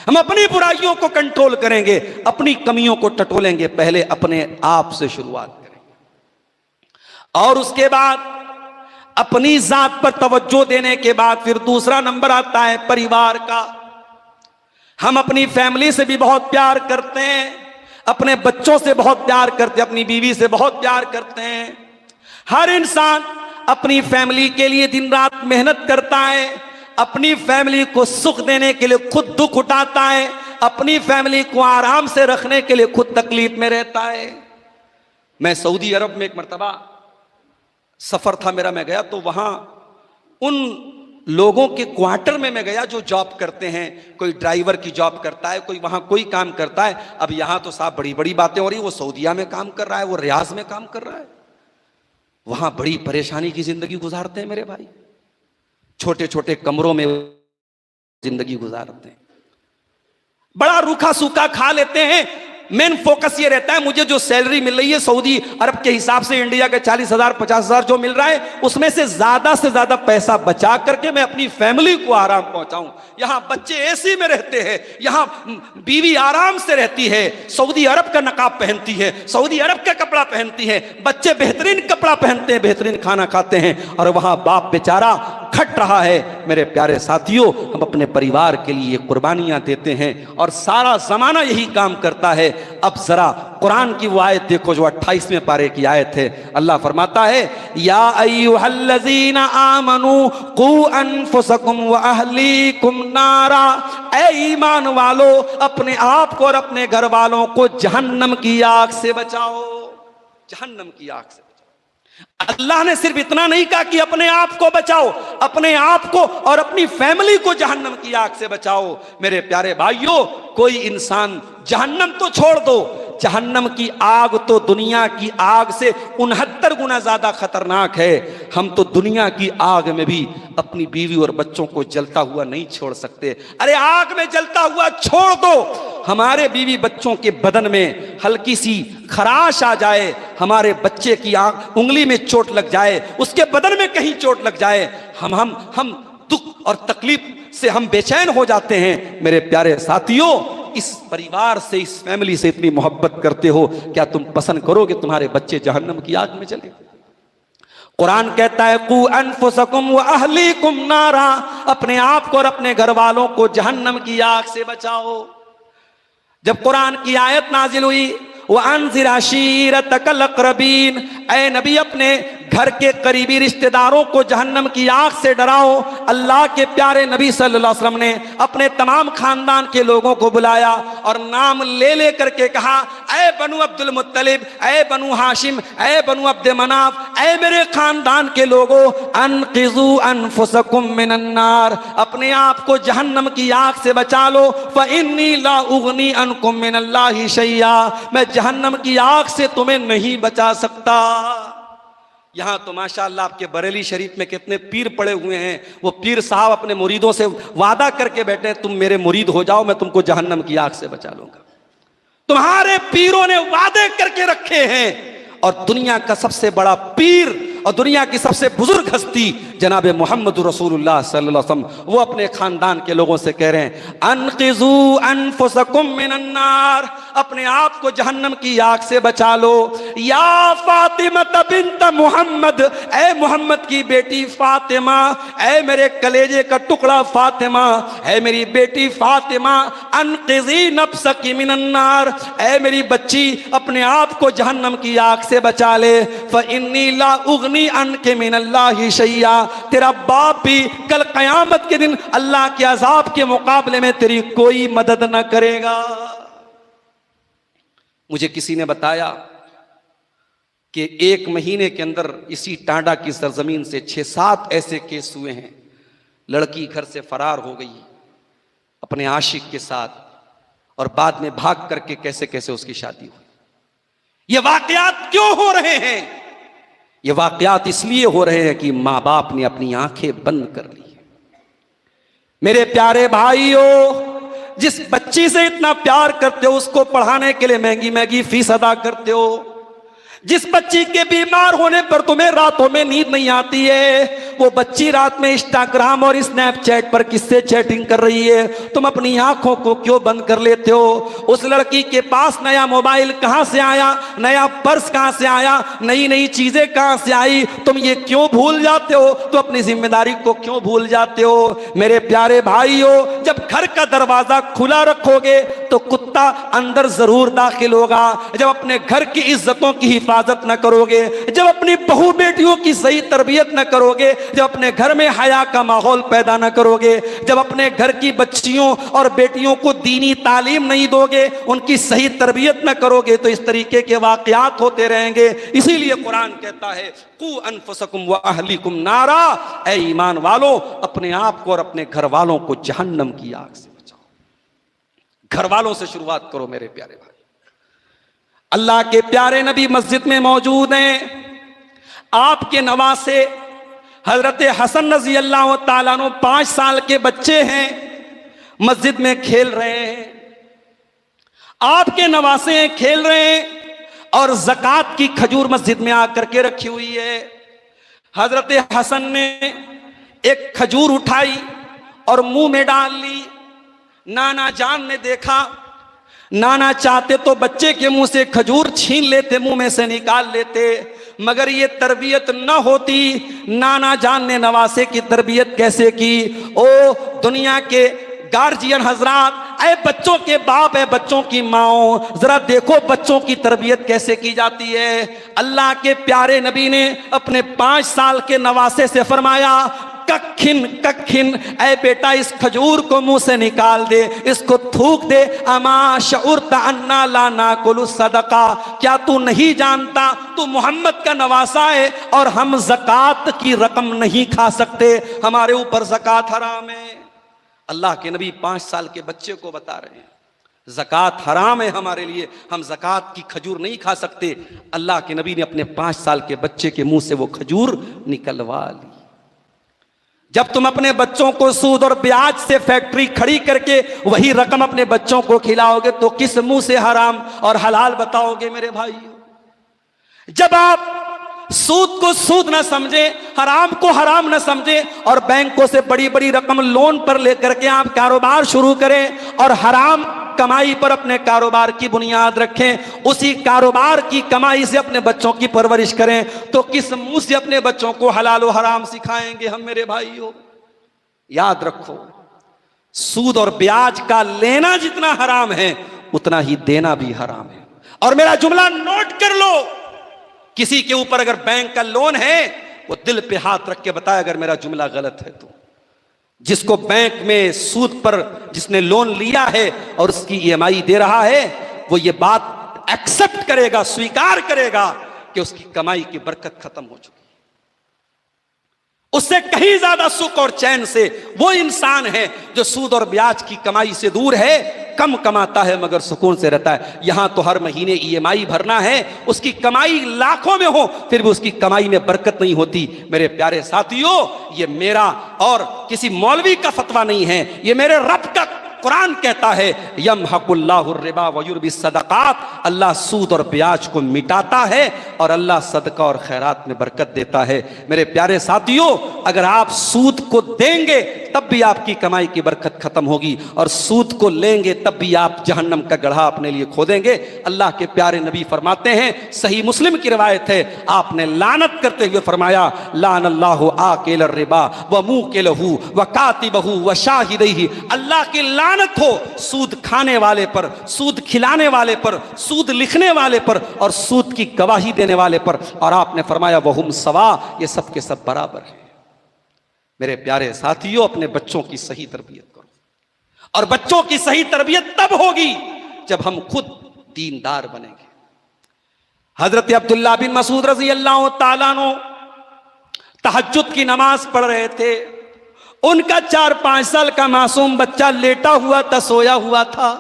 हम अपनी बुराइयों को कंट्रोल करेंगे, अपनी कमियों को टटोलेंगे, पहले अपने आप से शुरुआत करेंगे। और उसके बाद अपनी जात पर तवज्जो देने के बाद फिर दूसरा नंबर आता है परिवार का। हम अपनी फैमिली से भी बहुत प्यार करते हैं, अपने बच्चों से बहुत प्यार करते हैं, अपनी बीवी से बहुत प्यार करते हैं। हर इंसान अपनी फैमिली के लिए दिन रात मेहनत करता है, अपनी फैमिली को सुख देने के लिए खुद दुख उठाता है, अपनी फैमिली को आराम से रखने के लिए खुद तकलीफ में रहता है। मैं सऊदी अरब में एक मर्तबा सफर था मेरा, मैं गया तो वहां उन लोगों के क्वार्टर में मैं गया जो जॉब करते हैं, कोई ड्राइवर की जॉब करता है, कोई वहां कोई काम करता है। अब यहां तो साहब बड़ी बड़ी बातें हो रही, वो सऊदिया में काम कर रहा है, वो रियाज में काम कर रहा है, वहां बड़ी परेशानी की जिंदगी गुजारते हैं मेरे भाई, छोटे छोटे कमरों में जिंदगी गुजारते हैं, बड़ा रूखा सूखा खा लेते हैं। मेन फोकस ये रहता है मुझे जो सैलरी मिल रही है सऊदी अरब के हिसाब से इंडिया के 40,000 50,000 जो मिल रहा है, उसमें से ज्यादा पैसा बचा करके मैं अपनी फैमिली को आराम पहुंचाऊं। यहां बच्चे एसी में रहते हैं, यहां बीवी आराम से रहती है, सऊदी अरब का नकाब पहनती है, सऊदी अरब का कपड़ा पहनती है, बच्चे बेहतरीन कपड़ा पहनते हैं, बेहतरीन खाना खाते हैं, और वहां बाप बेचारा खट रहा है। मेरे प्यारे साथियों, हम अपने परिवार के लिए कुर्बानियां देते हैं और सारा जमाना यही काम करता है। अब जरा कुरान की वो आयत देखो जो 28वें पारे की आयत है। अल्लाह फरमाता है, या अय्युहल्लज़ीना आमनू कू अनफुसकुम व अहलीकुम नारा, ऐ ईमान वालो अपने आप को और अपने घर वालों को जहन्नम की आग से बचाओ, जहन्नम की आग से। अल्लाह ने सिर्फ इतना नहीं कहा कि अपने आप को बचाओ, अपने आप को और अपनी फैमिली को जहन्नम की आग से बचाओ। मेरे प्यारे भाइयों, कोई इंसान जहन्नम तो छोड़ दो, जहन्नम की आग तो दुनिया की आग से 69 गुना ज्यादा खतरनाक है। हम तो दुनिया की आग में भी अपनी बीवी और बच्चों को जलता हुआ नहीं छोड़ सकते। अरे आग में जलता हुआ छोड़ दो, हमारे बीवी बच्चों के बदन में हल्की सी खराश आ जाए, हमारे बच्चे की उंगली में चोट लग जाए, उसके बदन में कहीं चोट लग जाए, हम दुख और तकलीफ से हम बेचैन हो जाते हैं। मेरे प्यारे साथियों, इस परिवार से, इस फैमिली से इतनी मोहब्बत करते हो, क्या तुम पसंद करोगे तुम्हारे बच्चे जहन्नम की आग में चले? कुरान कहता है, कू अनफुसकुम व अहलीकुम नारा, अपने आप को और अपने घर वालों को जहन्नम की आग से बचाओ। जब कुरान की आयत नाजिल हुई, वह अनज़िर अशीरतकल अक़रबीन, ऐ नबी अपने घर के करीबी रिश्तेदारों को जहन्नम की आग से डराओ। अल्लाह के प्यारे नबी सल्लल्लाहु अलैहि वसल्लम ने अपने तमाम खानदान के लोगों को बुलाया और नाम ले ले करके कहा, ऐ बनु अब्दुल मुत्तलिब, ऐ बनु हाशिम, ऐ बनु अब्द मनाफ, ऐ मेरे खानदान के लोगों, अनक़िज़ू अनफुसकुम मिनन नार, अपने आप को जहन्नम की आग से बचा लो। फ़इन्नी ला उग़नी अनकुम मिनल्लाहि शैया, मैं जहन्नम की आग से तुम्हें नहीं बचा सकता। यहां तो माशाअल्लाह आपके बरेली शरीफ में कितने पीर पड़े हुए हैं, वो पीर साहब अपने मुरीदों से वादा करके बैठे हैं, तुम मेरे मुरीद हो जाओ, मैं तुमको जहन्नम की आग से बचा लूंगा। तुम्हारे पीरों ने वादे करके रखे हैं, और दुनिया का सबसे बड़ा पीर और दुनिया की सबसे बुजुर्ग हस्ती जनाब मोहम्मद रसूलुल्लाह सल्लल्लाहु अलैहि वसल्लम, वो अपने खानदान के लोगों से कह रहे हैं, अनक़िज़ू अनफुसकुम मिनन नार, अपने आप को जहन्नम की आग से बचा लो। या फातिमा बिन्त मोहम्मद, ऐ मोहम्मद की बेटी फातिमा, ऐ मेरे कलेजे का टुकड़ा फातिमा, ऐ मेरी बेटी फातिमा, अनक़िज़ी नफ्सकी मिनन्नार, ऐ मेरी बच्ची अपने आप को जहन्नम की आग से बचा ले। फ़इन्नी ला उगनी अन्के मिनल्लाहि शैया, तेरा बाप भी कल क़यामत के दिन अल्लाह के अज़ाब के मुकाबले में तेरी कोई मदद न करेगा। मुझे किसी ने बताया कि 1 महीने के अंदर इसी टांडा की सरजमीन से 6-7 ऐसे केस हुए हैं। लड़की घर से फरार हो गई अपने आशिक के साथ और बाद में भाग करके कैसे कैसे उसकी शादी हुई। ये वाकयात क्यों हो रहे हैं? ये वाकयात इसलिए हो रहे हैं कि मां बाप ने अपनी आंखें बंद कर ली। मेरे प्यारे भाइयों, जिस बच्ची से इतना प्यार करते हो उसको पढ़ाने के लिए महंगी महंगी फीस अदा करते हो, जिस बच्ची के बीमार होने पर तुम्हें रातों में नींद नहीं आती है, वो बच्ची रात में इंस्टाग्राम और स्नैपचैट पर किससे चैटिंग कर रही है, तुम अपनी आंखों को क्यों बंद कर लेते हो? उस लड़की के पास नया मोबाइल कहां से आया, नया पर्स कहां से आया, नई नई चीजें कहां से आई, तुम ये क्यों भूल जाते हो? तुम अपनी जिम्मेदारी को क्यों भूल जाते हो? मेरे प्यारे भाइयों, जब घर का दरवाजा खुला रखोगे तो कुत्ता अंदर जरूर दाखिल होगा। जब अपने घर की इज्जतों की हिफाजत न करोगे, जब अपनी बहू बेटियों की सही तरबियत न करोगे, जब अपने घर में हया का माहौल पैदा न करोगे, जब अपने घर की बच्चियों और बेटियों को दीनी तालीम नहीं दोगे, उनकी सही तरबियत न करोगे, तो इस तरीके के वाकयात होते रहेंगे। इसीलिए कुरान कहता है कू अनफुसकुम व अहलीकुम नारा, ऐ ईमान वालों, अपने आप को और अपने घर वालों को जहन्नम की आग से बचाओ। घर वालों से शुरुआत करो मेरे प्यारे भाई। अल्लाह के प्यारे नबी मस्जिद में मौजूद हैं। आपके नवासे हजरत हसन रजी अल्लाह ताला अन्हु 5 साल के बच्चे हैं, मस्जिद में खेल रहे हैं। आपके नवासे हैं, खेल रहे हैं और ज़कात की खजूर मस्जिद में आकर के रखी हुई है। हजरत हसन ने एक खजूर उठाई और मुंह में डाल ली। नाना जान ने देखा, नाना चाहते तो बच्चे के मुंह से खजूर छीन लेते, मुंह में से निकाल लेते, मगर ये तरबियत न होती। नाना जान ने नवासे की तरबियत कैसे की? ओ दुनिया के गार्जियन हजरात, ऐ बच्चों के बाप है, बच्चों की माओ, जरा देखो बच्चों की तरबियत कैसे की जाती है। अल्लाह के प्यारे नबी ने अपने 5 साल के नवासे से फरमाया कखिन कखिन, ऐ बेटा इस खजूर को मुंह से निकाल दे, इसको थूक दे। अमा शउरता अन्ना ला नाकुलु सदका, क्या तू नहीं जानता तू मोहम्मद का नवासा है और हम ज़कात की रकम नहीं खा सकते, हमारे ऊपर ज़कात हराम है। अल्लाह के नबी 5 साल के बच्चे को बता रहे हैं ज़कात हराम है हमारे लिए, हम ज़कात की खजूर नहीं खा सकते। अल्लाह के नबी ने अपने 5 साल के बच्चे के मुंह से वो खजूर निकलवा ली। जब तुम अपने बच्चों को सूद और ब्याज से फैक्ट्री खड़ी करके वही रकम अपने बच्चों को खिलाओगे तो किस मुंह से हराम और हलाल बताओगे मेरे भाइयों? जब आप सूद को सूद न समझे, हराम को हराम न समझे और बैंकों से बड़ी बड़ी रकम लोन पर लेकर के आप कारोबार शुरू करें और हराम कमाई पर अपने कारोबार की बुनियाद रखें, उसी कारोबार की कमाई से अपने बच्चों की परवरिश करें, तो किस मुंह से अपने बच्चों को हलाल और हराम सिखाएंगे हम मेरे भाइयों? याद रखो, सूद और ब्याज का लेना जितना हराम है उतना ही देना भी हराम है। और मेरा जुमला नोट कर लो, किसी के ऊपर अगर बैंक का लोन है वो दिल पे हाथ रख के बताए अगर मेरा जुमला गलत है तो। जिसको बैंक में सूद पर जिसने लोन लिया है और उसकी ईएमआई दे रहा है, वो ये बात एक्सेप्ट करेगा, स्वीकार करेगा कि उसकी कमाई की बरकत खत्म हो चुकी है। उससे कहीं ज्यादा सुख और चैन से वो इंसान है जो सूद और ब्याज की कमाई से दूर है, कम कमाता है मगर सुकून से रहता है। यहां तो हर महीने ईएमआई भरना है, उसकी कमाई लाखों में हो फिर भी उसकी कमाई में बरकत नहीं होती। मेरे प्यारे साथियों, ये मेरा और किसी मौलवी का फतवा नहीं है, ये मेरे रब का कुरान कहता है यमहकुल्लाहु रिबा व युरबी सदकात, अल्लाह सूद और ब्याज को मिटाता है और अल्लाह सदका और खैरात में बरकत देता है। मेरे प्यारे साथियों, अगर आप सूद को देंगे तब भी आपकी कमाई की बरकत खत्म होगी, और सूद को लेंगे तब भी आप जहन्नम का गड्ढा अपने लिए खोदेंगे। अल्लाह के प्यारे नबी फरमाते हैं, सही मुस्लिम की रिवायत है, आपने लानत करते हुए फरमाया, लानल्लाहु आकिल रिबा व मुकिलहु व कातिबहु व शाहिदैहि, अल्लाह की लानत हो सूद खाने वाले पर, सूद खिलाने वाले पर, सूद लिखने वाले पर और सूद की गवाही देने वाले पर। और आपने फरमाया वहुम सवा, ये सब के सब बराबर है। मेरे प्यारे साथियों, अपने बच्चों की सही तरबियत करो, और बच्चों की सही तरबियत तब होगी जब हम खुद दीनदार बनेंगे। हजरत अब्दुल्ला बिन मसूद रज़ी अल्लाह ताला अन्हु तहज्जुद की नमाज पढ़ रहे थे। उनका 4-5 साल का मासूम बच्चा लेटा हुआ था, सोया हुआ था।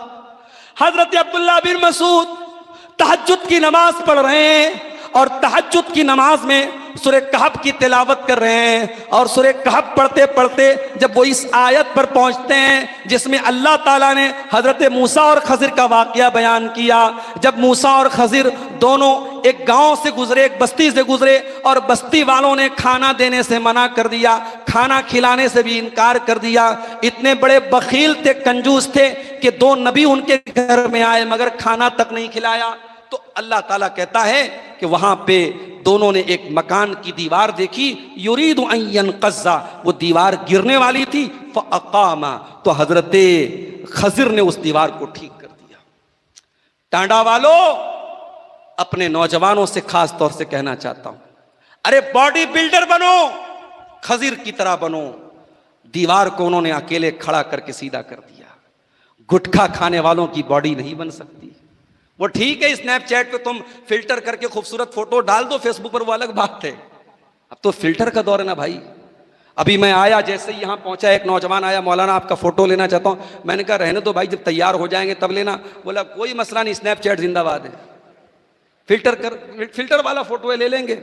हजरत अब्दुल्ला बिन मसूद तहज्जुद की नमाज पढ़ रहे हैं, और तहज्जुद की नमाज में सूरह कहफ की तिलावत कर रहे हैं। और सूरह कहफ पढ़ते पढ़ते जब वो इस आयत पर पहुंचते हैं जिसमें अल्लाह ताला ने हजरत मूसा और खजिर का वाकया बयान किया, जब मूसा और खजिर दोनों एक गांव से गुजरे, एक बस्ती से गुजरे, और बस्ती वालों ने खाना देने से मना कर दिया, खाना खिलाने से भी इनकार कर दिया। इतने बड़े बखील थे, कंजूस थे कि 2 नबी उनके घर में आए मगर खाना तक नहीं खिलाया। तो अल्लाह ताला कहता है कि वहां पे दोनों ने एक मकान की दीवार देखी, युरीदु अन यनक़ज़्ज़ा, वो दीवार गिरने वाली थी। फ़अक़ामा, तो हजरत खजिर ने उस दीवार को ठीक कर दिया। टांडा वालों, अपने नौजवानों से खास तौर से कहना चाहता हूं, अरे बॉडी बिल्डर बनो, खजिर की तरह बनो। दीवार को उन्होंने अकेले खड़ा करके सीधा कर दिया। गुटखा खाने वालों की बॉडी नहीं बन सकती। वो ठीक है, स्नैपचैट पे तुम फिल्टर करके खूबसूरत फोटो डाल दो फेसबुक पर, वो अलग बात है। अब तो फिल्टर का दौर है ना भाई। अभी मैं आया, जैसे ही यहां पहुंचा एक नौजवान आया, मौलाना आपका फोटो लेना चाहता हूं। मैंने कहा रहने दो भाई, जब तैयार हो जाएंगे तब लेना। बोला कोई मसला नहीं, स्नैपचैट जिंदाबाद है, फिल्टर वाला फोटो ले लेंगे।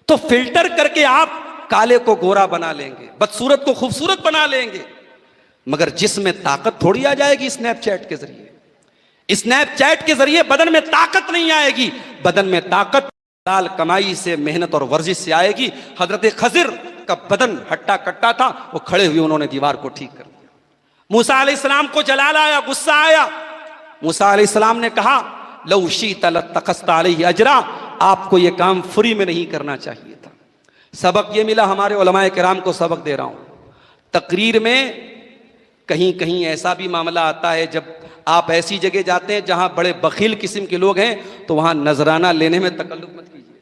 तो फिल्टर करके आप काले को गोरा बना लेंगे, बदसूरत को खूबसूरत बना लेंगे, मगर जिसमें ताकत थोड़ी आ जाएगी स्नैपचैट के जरिए। स्नैपचैट के जरिए बदन में ताकत नहीं आएगी, बदन में ताकत लाल कमाई से, मेहनत और वर्जिश से आएगी। हजरत खजिर का बदन हट्टा कट्टा था, वो खड़े हुए उन्होंने दीवार को ठीक कर दिया। मूसा अलैहिस्सलाम को जलाल आया, गुस्सा आया। मूसा अलैहिस्सलाम ने कहा, लौ शीत लत्तखज़्ता अलैहि अजरा, आपको यह काम फ्री में नहीं करना चाहिए था। सबक ये मिला, हमारे उलमाए किराम को सबक दे रहा हूं। तकरीर में कहीं कहीं ऐसा भी मामला आता है, जब आप ऐसी जगह जाते हैं जहां बड़े बखील किस्म के लोग हैं, तो वहां नजराना लेने में तकल्लुफ मत कीजिए।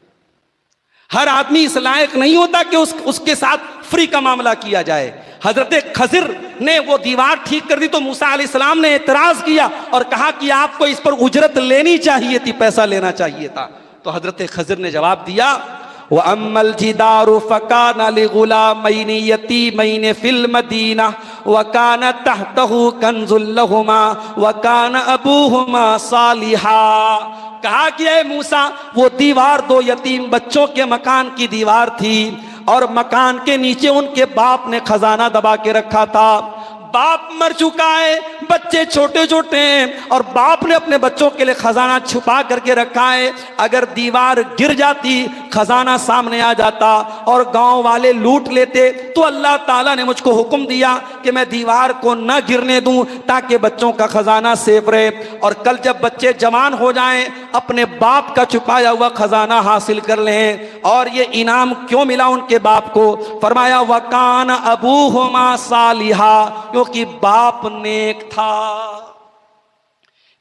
हर आदमी इस लायक नहीं होता कि उसके साथ फ्री का मामला किया जाए। हजरत खजिर ने वो दीवार ठीक कर दी, तो मूसा अलैहिस्सलाम ने एतराज किया और कहा कि आपको इस पर उजरत लेनी चाहिए थी, पैसा लेना चाहिए था। तो हजरत खजिर ने जवाब दिया, व अम्मल जिदारु फ़काना लिग़ुलामैनि यतीमैनि फ़िल मदीना व कान तहतहु कंज़ुल लहुमा व कान अबूहुमा सालिहा। कहा कि ऐ मूसा, वो दीवार 2 यतीम बच्चों के मकान की दीवार थी, और मकान के नीचे उनके बाप ने खजाना दबा के रखा था। बाप मर चुका है, बच्चे छोटे छोटे हैं, और बाप ने अपने बच्चों के लिए खजाना छुपा करके रखा है। अगर दीवार गिर जाती, खजाना सामने आ जाता और गांव वाले लूट लेते, तो अल्लाह ताला ने मुझको हुक्म दिया कि मैं दीवार को न गिरने दूं, ताकि बच्चों का खजाना सेफ रहे, और कल जब बच्चे जवान हो जाएं, अपने बाप का छुपाया हुआ खजाना हासिल कर लें। और ये इनाम क्यों मिला उनके बाप को? फरमाया वकान अबूहुमा सालिहा, कि बाप नेक था।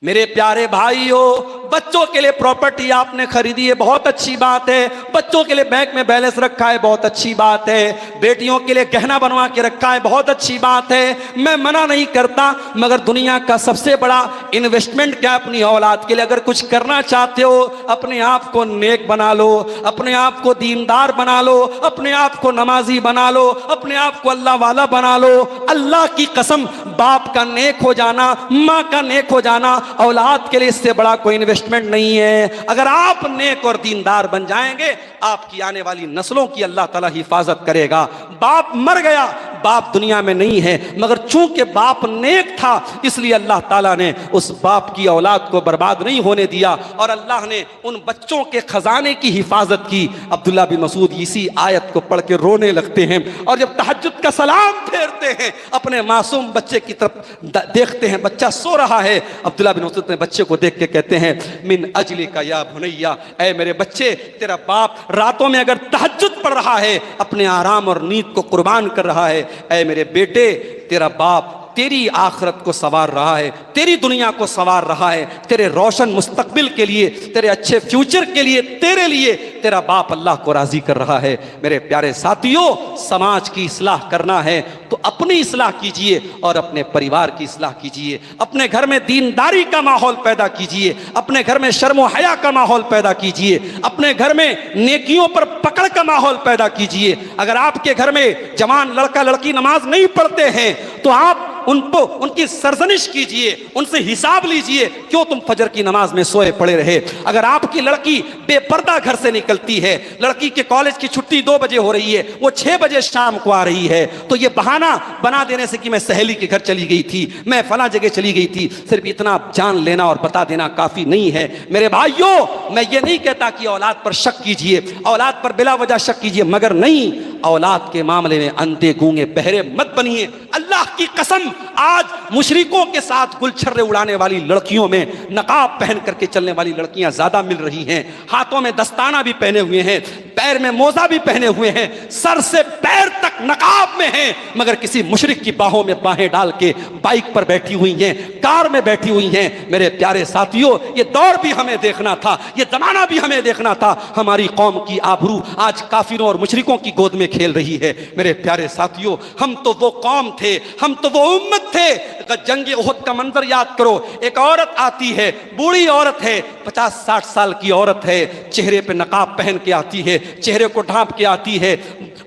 मेरे प्यारे भाइयों, बच्चों के लिए प्रॉपर्टी आपने खरीदी है, बहुत अच्छी बात है। बच्चों के लिए बैंक में बैलेंस रखा है, बहुत अच्छी बात है। बेटियों के लिए गहना बनवा के रखा है, बहुत अच्छी बात है। मैं मना नहीं करता, मगर दुनिया का सबसे बड़ा इन्वेस्टमेंट क्या? अपनी औलाद के लिए। अगर कुछ करना चाहते हो, अपने आप को नेक बना लो, अपने आप को दीनदार बना लो, अपने आप को नमाजी बना लो, अपने आप को अल्लाह वाला बना लो। अल्लाह की कसम, बाप का नेक हो जाना, माँ का नेक हो जाना, औलाद के लिए इससे बड़ा कोई इन्वेस्टमेंट नहीं है। अगर आप नेक और दीनदार बन जाएंगे, आपकी आने वाली नस्लों की अल्लाह ताला हिफाजत करेगा। बाप मर गया, बाप दुनिया में नहीं है, मगर चूंकि बाप नेक था इसलिए अल्लाह ताला ने उस बाप की औलाद को बर्बाद नहीं होने दिया और अल्लाह ने उन बच्चों के खजाने की हिफाजत की। अब्दुल्ला बिन मसूद इसी आयत को पढ़ के रोने लगते हैं और जब तहज्जुद का सलाम फेरते हैं अपने मासूम बच्चे की तरफ देखते हैं, बच्चा सो रहा है। अब्दुल्ला बिन मसूद ने बच्चे को देख के कहते हैं, मिन अजली का या भुनैया, ऐ मेरे बच्चे, तेरा बाप रातों में अगर तहज्जुद पढ़ रहा है, अपने आराम और नींद को कुर्बान कर रहा है, ऐ मेरे बेटे, तेरा बाप तेरी आखिरत को संवार रहा है, तेरी दुनिया को संवार रहा है, तेरे रोशन मुस्तकबिल के लिए, तेरे अच्छे फ्यूचर के लिए, तेरे लिए तेरा बाप अल्लाह को राजी कर रहा है। मेरे प्यारे साथियों, समाज की इस्लाह करना है तो अपनी इस्लाह कीजिए और अपने परिवार की इस्लाह कीजिए। अपने घर में दीनदारी का माहौल पैदा कीजिए, अपने घर में शर्म हया का माहौल पैदा कीजिए, अपने घर में नेकियों पर पकड़ का माहौल पैदा कीजिए। अगर आपके घर में जवान लड़का लड़की नमाज नहीं पढ़ते हैं तो आप उनको उनकी सरजनिश कीजिए, उनसे हिसाब लीजिए, क्यों तुम फजर की नमाज में सोए पड़े रहे। अगर आपकी लड़की बेपर्दा घर से निकलती है, लड़की के कॉलेज की छुट्टी 2 बजे हो रही है, वो 6 बजे शाम को आ रही है, तो ये बहाना बना देने से कि मैं सहेली के घर चली गई थी, मैं फला जगह चली गई थी, सिर्फ इतना जान लेना और बता देना काफी नहीं है। मेरे भाइयों, मैं ये नहीं कहता कि औलाद पर शक कीजिए, औलाद पर बिला वजह शक कीजिए, मगर नहीं, औलाद के मामले में अंधे गूंगे बहरे मत बनिए। अल्लाह की कसम, आज मुशरिकों के साथ गुलछर्रे उड़ाने वाली लड़कियों में नकाब पहन करके चलने वाली लड़कियां ज्यादा मिल रही हैं। हाथों में दस्ताना भी पहने हुए हैं, पैर में मोजा भी पहने हुए हैं, सर से पैर तक नकाब में हैं, मगर किसी मुशरिक की बाहों में बाहें डाल के बाइक पर बैठी हुई हैं, कार में बैठी हुई हैं। मेरे प्यारे साथियों, ये दौर भी हमें देखना था, ये जमाना भी हमें देखना था। हमारी कौम की आबरू आज काफिरों और मुशरिकों की गोद में खेल रही है। मेरे प्यारे साथियों, हम तो वो कौम थे, हम तो वो उम्मत थे। जंग उहद का मंजर याद करो, एक औरत आती है, बूढ़ी औरत है, 50-60 साल की औरत है, चेहरे पे नकाब पहन के आती है, चेहरे को ढांप के आती है।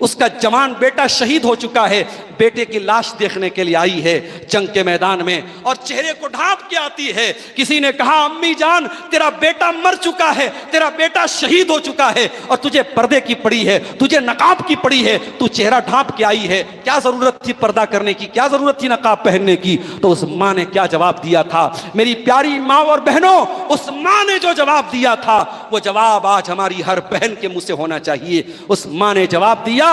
उसका जवान बेटा शहीद हो चुका है, बेटे की लाश देखने के लिए आई है जंग के मैदान में, और चेहरे को ढांप के आती है। किसी ने कहा, अम्मी जान, तेरा बेटा मर चुका है, तेरा बेटा शहीद हो चुका है, और तुझे पर्दे की पड़ी है, तुझे नकाब की पड़ी है, तू चेहरा ढांप के आई है, क्या जरूरत थी पर्दा करने की, क्या जरूरत थी नकाब पहनने की। तो उस माँ ने क्या जवाब दिया था? मेरी प्यारी माँ और बहनों, उस माँ ने जो जवाब दिया था, वो जवाब आज हमारी हर बहन के मुंह से होना चाहिए। उस माँ ने जवाब दिया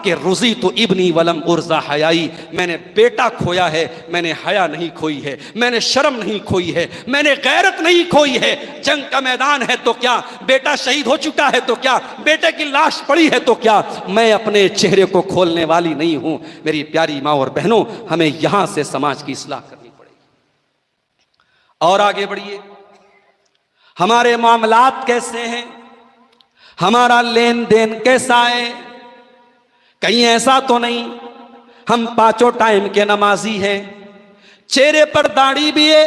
कि रुज़ी तो इब्नी वलम उर्जा हयाई, मैंने बेटा खोया है, मैंने हया नहीं खोई है, मैंने शर्म नहीं खोई है, मैंने गैरत नहीं खोई है। जंग का मैदान है तो क्या, बेटा शहीद हो चुका है तो क्या, बेटे की लाश पड़ी है तो क्या, मैं अपने चेहरे को खोलने वाली नहीं हूं। मेरी प्यारी माँ और बहनों, हमें यहां से समाज की इस्लाह करनी पड़ेगी। और आगे बढ़िए, हमारे मामलात कैसे हैं, हमारा लेन देन कैसा है? कहीं ऐसा तो नहीं हम 5 टाइम के नमाजी हैं, चेहरे पर दाढ़ी भी है,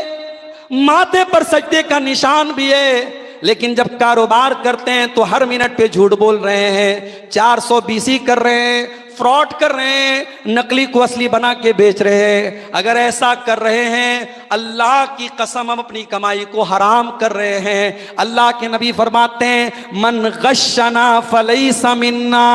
माथे पर सजदे का निशान भी है, लेकिन जब कारोबार करते हैं तो हर मिनट पे झूठ बोल रहे हैं, 420 कर रहे हैं, फ्रॉड कर रहे हैं, नकली को असली बना के बेच रहे हैं। अगर ऐसा कर रहे हैं, अल्लाह की कसम हम अपनी कमाई को हराम कर रहे हैं। अल्लाह के नबी फरमाते हैं, मन गश्शना फलैसा मिन्ना,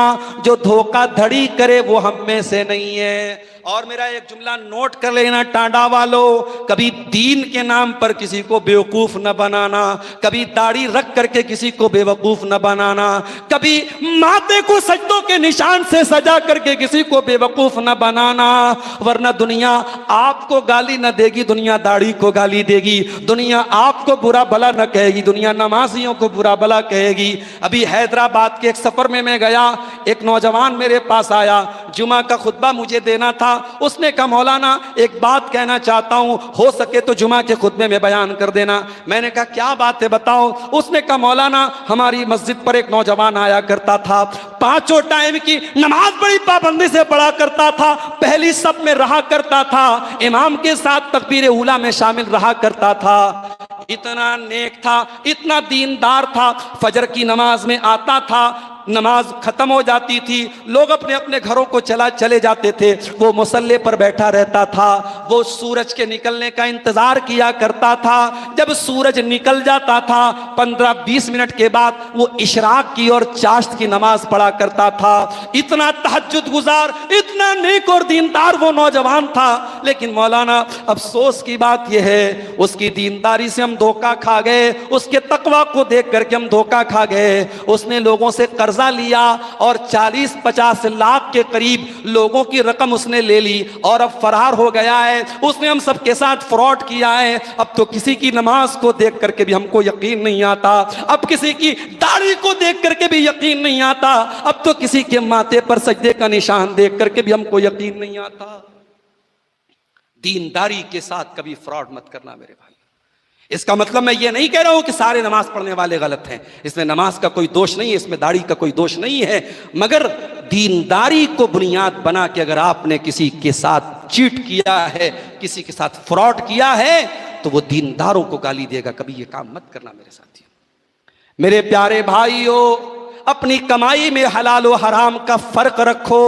जो धोखाधड़ी करे वो हम में से नहीं है। और मेरा एक जुमला नोट कर लेना टांडा वालों, कभी दीन के नाम पर किसी को बेवकूफ न बनाना, कभी दाढ़ी रख करके किसी को बेवकूफ न बनाना, कभी माथे को सजदों के निशान से सजा करके किसी को बेवकूफ न बनाना, वरना दुनिया आपको गाली न देगी, दुनिया दाढ़ी को गाली देगी, दुनिया आपको बुरा भला न कहेगी, दुनिया नमाजियों को बुरा भला कहेगी। अभी हैदराबाद के एक सफर में मैं गया, एक नौजवान मेरे पास आया, जुमा का खुतबा मुझे देना था। उसने कहा, मौलाना एक बात कहना चाहता हूं, हो सके तो जुमा के खुतबे में बयान कर देना। मैंने कहा, क्या बात है बताओ। उसने कहा, मौलाना हमारी मस्जिद पर एक नौजवान आया करता था, 5 टाइम की नमाज बड़ी पाबंदी से पढ़ा करता था, पहली सफ में रहा करता था, इमाम के साथ तकबीर उला में शामिल रहा करता था, इतना नेक था, इतना दीनदार था, फजर की नमाज में आता था, नमाज खत्म हो जाती थी, लोग अपने अपने घरों को चले जाते थे, वो मुसल्ले पर बैठा रहता था, वो सूरज के निकलने का इंतजार किया करता था। जब सूरज निकल जाता था 15-20 मिनट के बाद वो इशराक की और चाश्त की नमाज पढ़ा करता था। इतना तहज्जुद गुजार, इतना नेक और दीनदार वो नौजवान था। लेकिन मौलाना अफसोस की बात यह है, उसकी दीनदारी से हम धोखा खा गए, उसके तकवा को देख करके हम धोखा खा गए। उसने लोगों से कर्जा लिया और 40-50 लाख के करीब लोगों की रकम उसने ले ली और अब फरार हो गया है। उसने हम सबके साथ फ्रॉड किया है। अब तो किसी की नमाज को देख करके भी हमको यकीन नहीं आता, अब किसी की दाढ़ी को देख करके भी यकीन नहीं आता, अब तो किसी के माथे पर सजदे का निशान देख करके भी हमको यकीन नहीं आता। दीनदारी के साथ कभी फ्रॉड मत करना मेरे भाई। इसका मतलब मैं ये नहीं कह रहा हूं कि सारे नमाज पढ़ने वाले गलत हैं, इसमें नमाज का कोई दोष नहीं है, इसमें दाढ़ी का कोई दोष नहीं है, मगर दीनदारी को बुनियाद बना के अगर आपने किसी के साथ चीट किया है, किसी के साथ फ्रॉड किया है, तो वो दीनदारों को गाली देगा। कभी ये काम मत करना मेरे साथियों। मेरे प्यारे भाइयों, अपनी कमाई में हलाल और हराम का फर्क रखो,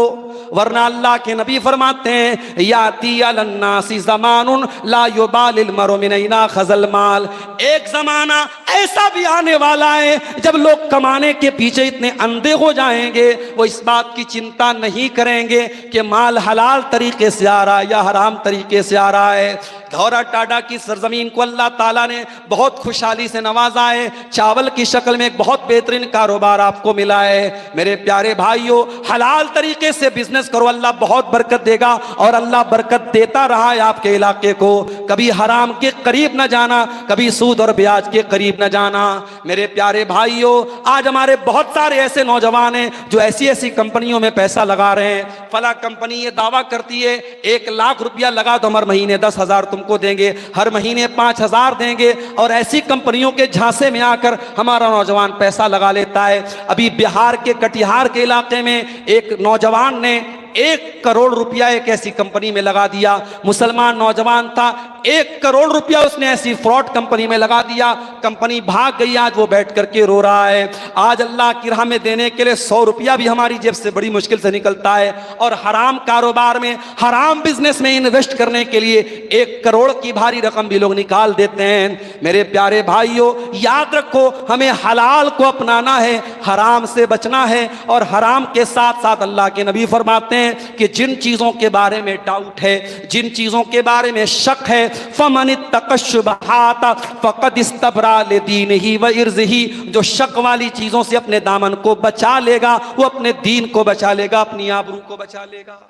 वरना अल्लाह के नबी फरमाते हैं याती अलन्नासी ज़मानुन ला युबालिल मरउ मिन ऐना खज़ल माल। एक जमाना ऐसा भी आने वाला है जब लोग कमाने के पीछे इतने अंधे हो जाएंगे, वो इस बात की चिंता नहीं करेंगे कि माल हलाल तरीके से आ रहा है या हराम तरीके से आ रहा है। धौरा टाडा की सरजमीन को अल्लाह ताला ने बहुत खुशहाली से नवाजा है, चावल की शक्ल में एक बहुत बेहतरीन कारोबार आपको मिला है। मेरे प्यारे भाइयों, हलाल तरीके से बिजनेस करो, अल्लाह बहुत बरकत देगा और अल्लाह बरकत देता रहा है आपके इलाके को। कभी हराम के करीब न जाना, कभी सूद और ब्याज के करीब न जाना। मेरे प्यारे भाइयों, आज हमारे बहुत सारे ऐसे नौजवान हैं जो ऐसी ऐसी कंपनियों में पैसा लगा रहे हैं। फला कंपनी ये दावा करती है 1 लाख रुपया लगा तो हर महीने 10,000 तुमको देंगे, हर महीने 5,000 देंगे, और ऐसी कंपनियों के झांसे में आकर हमारा नौजवान पैसा लगा लेता है। अभी बिहार के कटिहार के इलाके में एक नौजवान ने 1 करोड़ रुपया एक ऐसी कंपनी में लगा दिया। मुसलमान नौजवान था, 1 करोड़ रुपया उसने ऐसी फ्रॉड कंपनी में लगा दिया। कंपनी भाग गई, आज वो बैठ करके रो रहा है। आज अल्लाह की राह में देने के लिए 100 रुपया भी हमारी जेब से बड़ी मुश्किल से निकलता है, और हराम कारोबार में, हराम बिजनेस में इन्वेस्ट करने के लिए 1 करोड़ की भारी रकम भी लोग निकाल देते हैं। मेरे प्यारे भाइयों, याद रखो, हमें हलाल को अपनाना है, हराम से बचना है। और हराम के साथ साथ अल्लाह के नबी फरमाते हैं कि जिन चीजों के बारे में डाउट है, जिन चीजों के बारे में शक है, फमन इत्तक़श्शुबहात फ़क़द इस्तबरा लिदीनिही व इर्ज़िही, जो शक वाली चीजों से अपने दामन को बचा लेगा, वो अपने दीन को बचा लेगा, अपनी आबरू को बचा लेगा।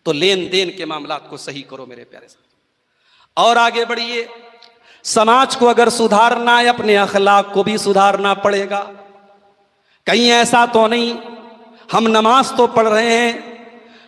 तो लेन देन के मामलात को सही करो मेरे प्यारे साथ, और आगे बढ़िए। समाज को अगर सुधारना है, अपने अखलाक को भी सुधारना पड़ेगा। कहीं ऐसा तो नहीं हम नमाज तो पढ़ रहे हैं,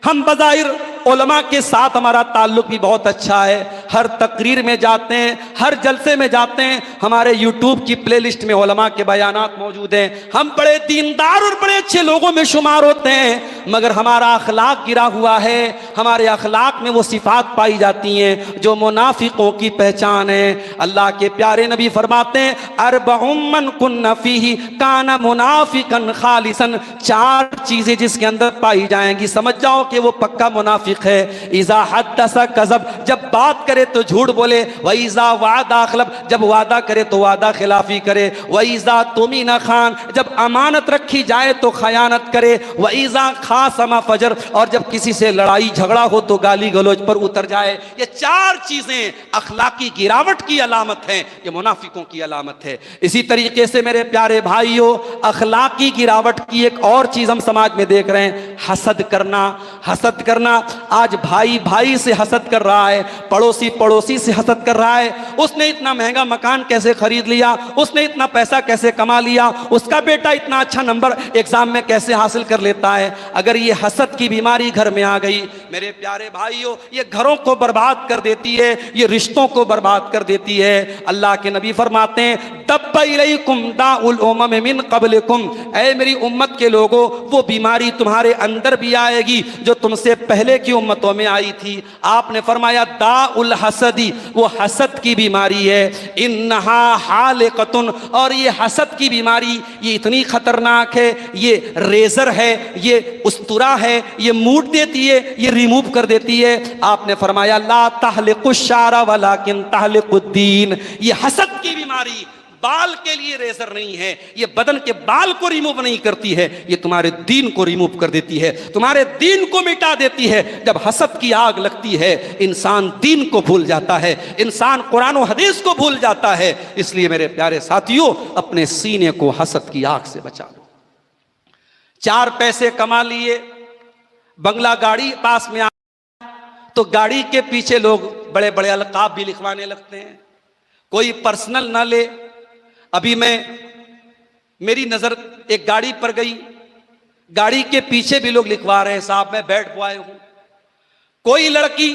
हम बज़ाहिर उलमा के साथ हमारा ताल्लुक भी बहुत अच्छा है, हर तकरीर में जाते हैं, हर जलसे में जाते हैं, हमारे यूट्यूब की प्लेलिस्ट में उलमा के बयानात मौजूद हैं, हम बड़े दीनदार और बड़े अच्छे लोगों में शुमार होते हैं, मगर हमारा अखलाक गिरा हुआ है। हमारे अखलाक में वो सिफात पाई जाती हैं जो मुनाफिकों की पहचान है। अल्लाह के प्यारे नबी फरमाते हैं अर्बउम मन कुन्न फीही काना मुनाफिकन खालिसन, 4 चीजें जिसके अंदर पाई जाएंगी समझ जाओ कि वो पक्का मुनाफिक है। इज़ा हद्दसा कज़ब, जब बात करे तो झूठ बोले, व इज़ा वादा अखलफ, जब वादा करे तो वादा खिलाफी करे, व इज़ा तुमिना खान, जब अमानत रखी जाए तो खयानत करे, व इज़ा खासमा फजर, और जब किसी से लड़ाई झगड़ा हो तो गाली गलौज पर उतर जाए। ये 4 चीजें अखलाकी गिरावट की अलामत हैं, ये मुनाफिकों की अलामत है। इसी तरीके से मेरे प्यारे भाइयों, अखलाकी गिरावट की एक और चीज हम समाज में देख रहे हैं, हसद करना। हसद करना, आज भाई भाई से हसद कर रहा है, पड़ोसी पड़ोसी से हसद कर रहा है। उसने इतना महंगा मकान कैसे खरीद लिया, उसने इतना पैसा कैसे कमा लिया, उसका बेटा इतना अच्छा नंबर एग्जाम में कैसे हासिल कर लेता है। अगर ये हसद की बीमारी घर में आ गई मेरे प्यारे भाइयों, ये घरों को बर्बाद कर देती है, ये रिश्तों को बर्बाद कर देती है। अल्लाह के नबी फरमाते हैं तब्बा इलैकुम दाउल उमम मिन क़ब्लिकुम, ऐ मेरी उम्मत के लोगों, वो बीमारी तुम्हारे अंदर भी आएगी जो तुमसे पहले की उम्मतों में आई थी। आपने फरमाया दाउल हसदी, वो हसद की बीमारी है। इन्नहा हालिकतुन, और ये हसद की बीमारी ये इतनी खतरनाक है, ये रेजर है, ये उस्तुरा है, ये मूड देती है, ये रिमूव कर देती है। आपने फरमाया ला तहलिकुश शारा वलाकिन तहलिकुद्दीन, ये हसद की बीमारी बाल के लिए रेजर नहीं है, ये बदन के बाल को रिमूव नहीं करती है, ये तुम्हारे दीन को रिमूव कर देती है, तुम्हारे दीन को मिटा देती है। जब हसद की आग लगती है इंसान दीन को भूल जाता है, इंसान कुरान और हदीस को भूल जाता है। इसलिए मेरे प्यारे साथियों, अपने सीने को हसद की आग से बचा लो। 4 पैसे कमा लिए, बंगला गाड़ी पास में आ, तो गाड़ी के पीछे लोग बड़े बड़े अलकाब भी लिखवाने लगते हैं। कोई पर्सनल ना ले। अभी मेरी नजर एक गाड़ी पर गई, गाड़ी के पीछे भी लोग लिखवा रहे हैं साहब मैं बैड बॉय हूं। कोई लड़की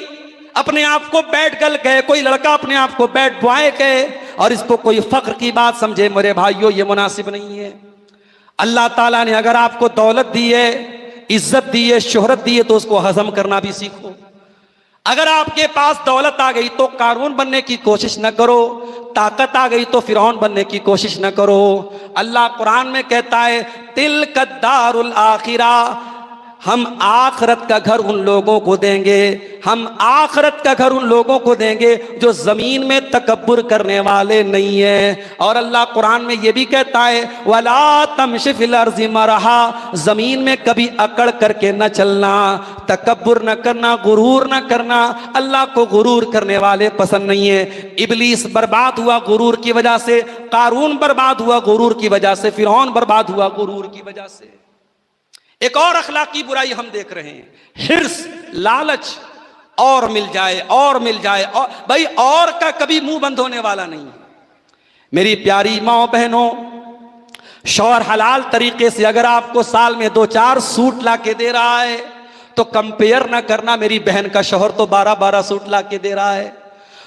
अपने आप को बैड गर्ल कहे, कोई लड़का अपने आप को बैड बॉय कहे, और इसको कोई फख्र की बात समझे। मेरे भाइयों, ये मुनासिब नहीं है। अल्लाह ताला ने अगर आपको दौलत दी है, इज्जत दी है, शोहरत दी है, तो उसको हजम करना भी सीखो। अगर आपके पास दौलत आ गई तो कारून बनने की कोशिश न करो, ताकत आ गई तो फिरौन बनने की कोशिश न करो। अल्लाह कुरान में कहता है तिल्का दारुल आखिरा, हम आखरत का घर उन लोगों को देंगे, हम आखरत का घर उन लोगों को देंगे जो जमीन में तकब्बुर करने वाले नहीं है। और अल्लाह कुरान में यह भी कहता है वला तमशी फिल अर्ज़ि मरहा, जमीन में कभी अकड़ करके न चलना, तकब्बुर न करना, गुरूर न करना। अल्लाह को गुरूर करने वाले पसंद नहीं है। इब्लीस बर्बाद हुआ गुरूर की वजह से, कारून बर्बाद हुआ गुरूर की वजह से, फिरौन बर्बाद हुआ गुरूर की वजह से। एक और अखलाकी बुराई हम देख रहे हैं, हिर्स, लालच, और मिल जाए और मिल जाए। और भाई और का कभी मुंह बंद होने वाला नहीं है। मेरी प्यारी माओ बहनों, शौहर हलाल तरीके से अगर आपको साल में 2-4 सूट ला के दे रहा है तो कंपेयर ना करना, मेरी बहन का शौहर तो 12-12 सूट ला के दे रहा है।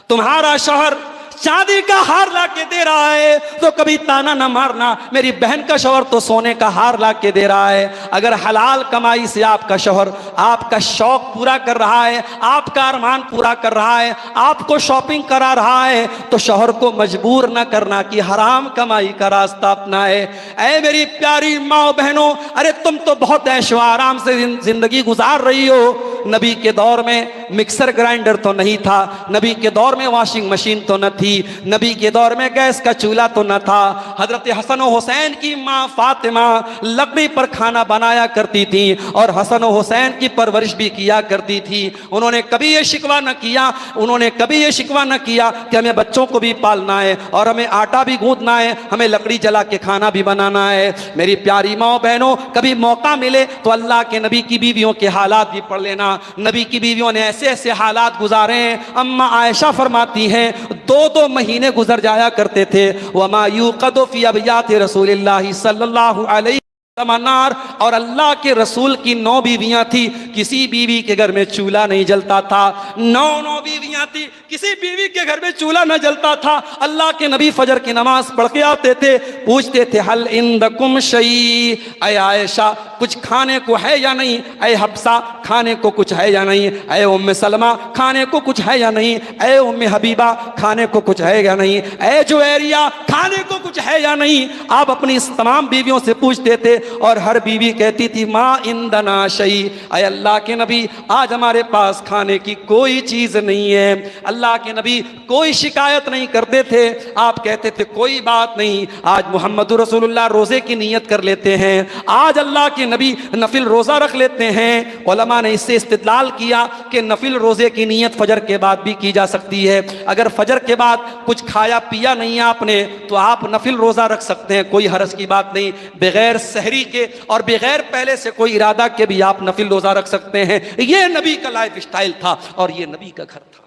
तुम्हारा शौहर चांदी का हार ला के दे रहा है तो कभी ताना ना मारना, मेरी बहन का शौहर तो सोने का हार ला के दे रहा है। अगर हलाल कमाई से आपका शौहर आपका शौक पूरा कर रहा है, आपका अरमान पूरा कर रहा है, आपको शॉपिंग करा रहा है, तो शौहर को मजबूर ना करना कि हराम कमाई का रास्ता अपनाए। ऐ मेरी प्यारी माँ बहनों, अरे तुम तो बहुत ऐशो आराम से जिंदगी गुजार रही हो। नबी के दौर में मिक्सर ग्राइंडर तो नहीं था, नबी के दौर में वॉशिंग मशीन तो न थी, नबी के दौर में गैस का चूल्हा तो न था। हजरत हसन और हुसैन की माँ फातिमा लकड़ी पर खाना बनाया करती थी और हसन और हुसैन की परवरिश भी किया करती थी। उन्होंने कभी ये शिकवा न किया, उन्होंने कभी ये शिकवा न किया कि हमें बच्चों को भी पालना है और हमें आटा भी गूंदना है, हमें लकड़ी जला के खाना भी बनाना है। मेरी प्यारी माँ बहनों, कभी मौका मिले तो अल्लाह के नबी की बीवियों के हालात भी पढ़ लेना। नबी की बीवियों ने ऐसे ऐसे हालात गुजारे हैं। अम्मा आयशा फरमाती हैं 2-2 महीने गुजर जाया करते थे। वमा युक़दु फी अबयाति रसूलिल्लाहि सल्लल्लाहु अलैहि तमन्नार, और अल्लाह के रसूल की 9 बीवियां थी, किसी बीवी के घर में चूल्हा नहीं जलता था। 9 बीवियां थी, किसी बीवी के घर में चूल्हा न जलता था। अल्लाह के नबी फजर की नमाज पढ़ के आते थे, पूछते थे हल इंदकुम शई, ऐ आयशा कुछ खाने को है या नहीं, ऐ हफ्सा खाने को कुछ है या नहीं, ऐ उम्मे सलमा खाने को कुछ है या नहीं, ऐ उम्मे हबीबा खाने को कुछ है या नहीं, ऐ जुवैरिया खाने को कुछ है या नहीं। आप अपनी इस तमाम बीवियों से पूछते थे और हर बीवी कहती थी माँ इंदना शई, ऐ अल्लाह के नबी आज हमारे पास खाने की कोई चीज नहीं है। अल्लाह के नबी कोई शिकायत नहीं करते थे। आप कहते थे कोई बात नहीं, आज मोहम्मद रसूलुल्लाह रोजे की नियत कर लेते हैं, आज अल्लाह के नबी नफिल रोजा रख लेते हैं। उलमा ने इससे इस्तिदलाल किया कि नफिल रोजे की नियत फजर के बाद भी की जा सकती है। अगर फजर के बाद कुछ खाया पिया नहीं आपने तो आप नफिल रोजा रख सकते हैं, कोई हरज की बात नहीं। बगैर सहरी के और बगैर पहले से कोई इरादा के भी आप नफिल रोजा रख सकते हैं। यह नबी का लाइफ स्टाइल था और यह नबी का घर था।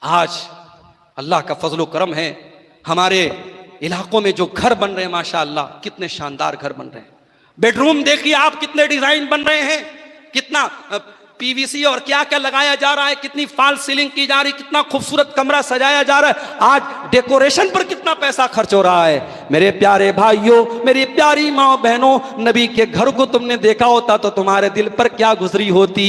आज अल्लाह का फजलो करम है, हमारे इलाकों में जो घर बन रहे हैं माशाअल्लाह कितने शानदार घर बन रहे हैं। बेडरूम देखिए आप कितने डिजाइन बन रहे हैं, कितना पीवीसी और क्या क्या लगाया जा रहा है, कितनी फॉल्स सीलिंग की जा रही, कितना खूबसूरत कमरा सजाया जा रहा है, आज डेकोरेशन पर कितना पैसा खर्च हो रहा है। मेरे प्यारे भाइयों, मेरी प्यारी माँ बहनों, नबी के घर को तुमने देखा होता तो तुम्हारे दिल पर क्या गुजरी होती।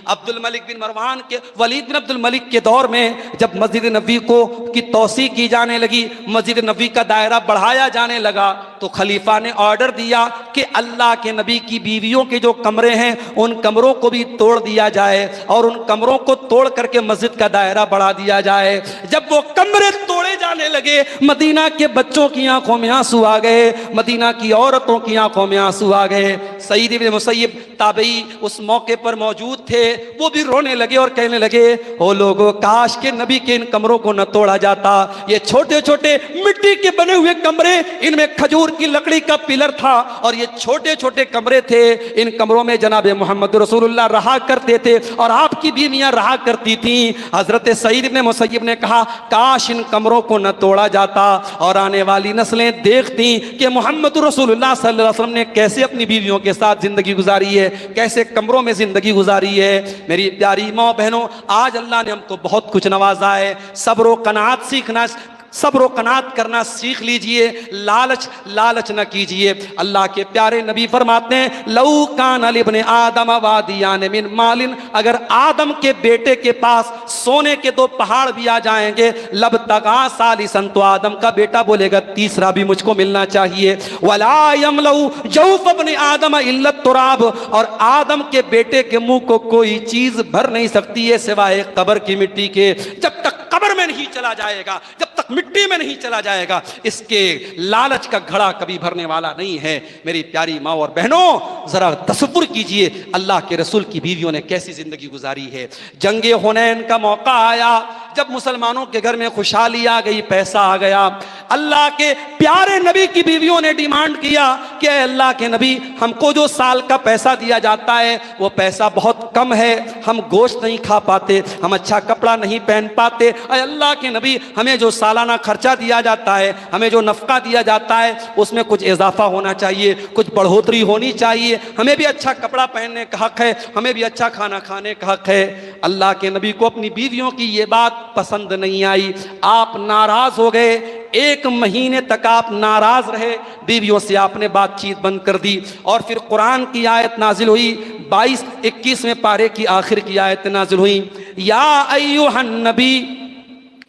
अब्दुल मलिक बिन मरवान के, वलीद बिन अब्दुल मलिक के दौर में जब मस्जिद नबी को की तौसी की जाने लगी, मस्जिद नबी का दायरा बढ़ाया जाने लगा, तो खलीफा ने ऑर्डर दिया कि अल्लाह के नबी की बीवियों के जो कमरे हैं उन कमरों को भी तोड़ दिया जाए और उन कमरों को तोड़ करके मस्जिद का दायरा बढ़ा दिया जाए। जब वो कमरे तोड़े जाने लगे, मदीना के बच्चों की आंखों में आंसू आ गए, मदीना की औरतों की आंखों में आंसू आ गए। सईद इब्न मुसय्यब ताबई उस मौके पर मौजूद थे, वो भी रोने लगे और कहने लगे, ओ लोगों, काश के नबी के इन कमरों को न तोड़ा जाता। ये छोटे छोटे मिट्टी के बने हुए कमरे, इनमें खजूर की लकड़ी का पिलर था और ये छोटे छोटे कमरे थे। इन कमरों में जनाब मोहम्मद रसूलुल्लाह रहा करते थे और आपकी बीवियां रहा करती थी। हजरत सईद इब्न मुसय्यब ने कहा, काश इन कमरों को न तोड़ा जाता और आने वाली नस्लें देखती कि मोहम्मद रसूलुल्लाह सल्लल्लाहु अलैहि वसल्लम ने कैसे अपनी बीवियों के साथ जिंदगी गुजारी है, कैसे कमरों में जिंदगी गुजारी है। मेरी प्यारी माँ बहनों, आज अल्लाह ने हमको बहुत कुछ नवाजा है। सब्र व कनात सीखना, सब्र व कनात करना सीख लीजिए, लालच न कीजिए। अल्लाह के प्यारे नबी फरमाते हैं, लौ कान इब्ने आदम वादियान मिन मालिन, अगर आदम के बेटे के पास सोने के 2 पहाड़ भी आ जाएंगे, लब तगा सालिसन, तो आदम का बेटा बोलेगा तीसरा भी मुझको मिलना चाहिए। वला यमलउ जौफ इब्ने आदम इल्ला तुराब, और आदम के बेटे के मुंह को कोई चीज भर नहीं सकती है सिवाय कब्र की मिट्टी के। जब तक कब्र में नहीं चला जाएगा, जब तक मिट्टी में नहीं चला जाएगा, इसके लालच का घड़ा कभी भरने वाला नहीं है। मेरी प्यारी माँ और बहनों, जरा तसव्वुर कीजिए अल्लाह के रसूल की बीवियों ने कैसी जिंदगी गुजारी है। जंगे हुनैन का मौका आया, जब मुसलमानों के घर में खुशहाली आ गई, पैसा आ गया, अल्लाह के प्यारे नबी की बीवियों ने डिमांड किया कि अल्लाह के नबी, हमको जो साल का पैसा दिया जाता है वो पैसा बहुत कम है, हम गोश्त नहीं खा पाते, हम अच्छा कपड़ा नहीं पहन पाते। अल्लाह के नबी, हमें जो सालाना खर्चा दिया जाता है, हमें जो नफका दिया जाता है, उसमें कुछ इजाफा होना चाहिए, कुछ बढ़ोतरी होनी चाहिए। हमें भी अच्छा कपड़ा पहनने का हक है, हमें भी अच्छा खाना खाने का हक है। अल्लाह के नबी को अपनी बीवियों की ये बात पसंद नहीं आई, आप नाराज हो गए। 1 महीने तक आप नाराज रहे, बीवियों से आपने बातचीत बंद कर दी। और फिर कुरान की आयत नाजिल हुई, 22-21वें पारे की आखिर की आयत नाजिल हुई, या अय्युहन नबी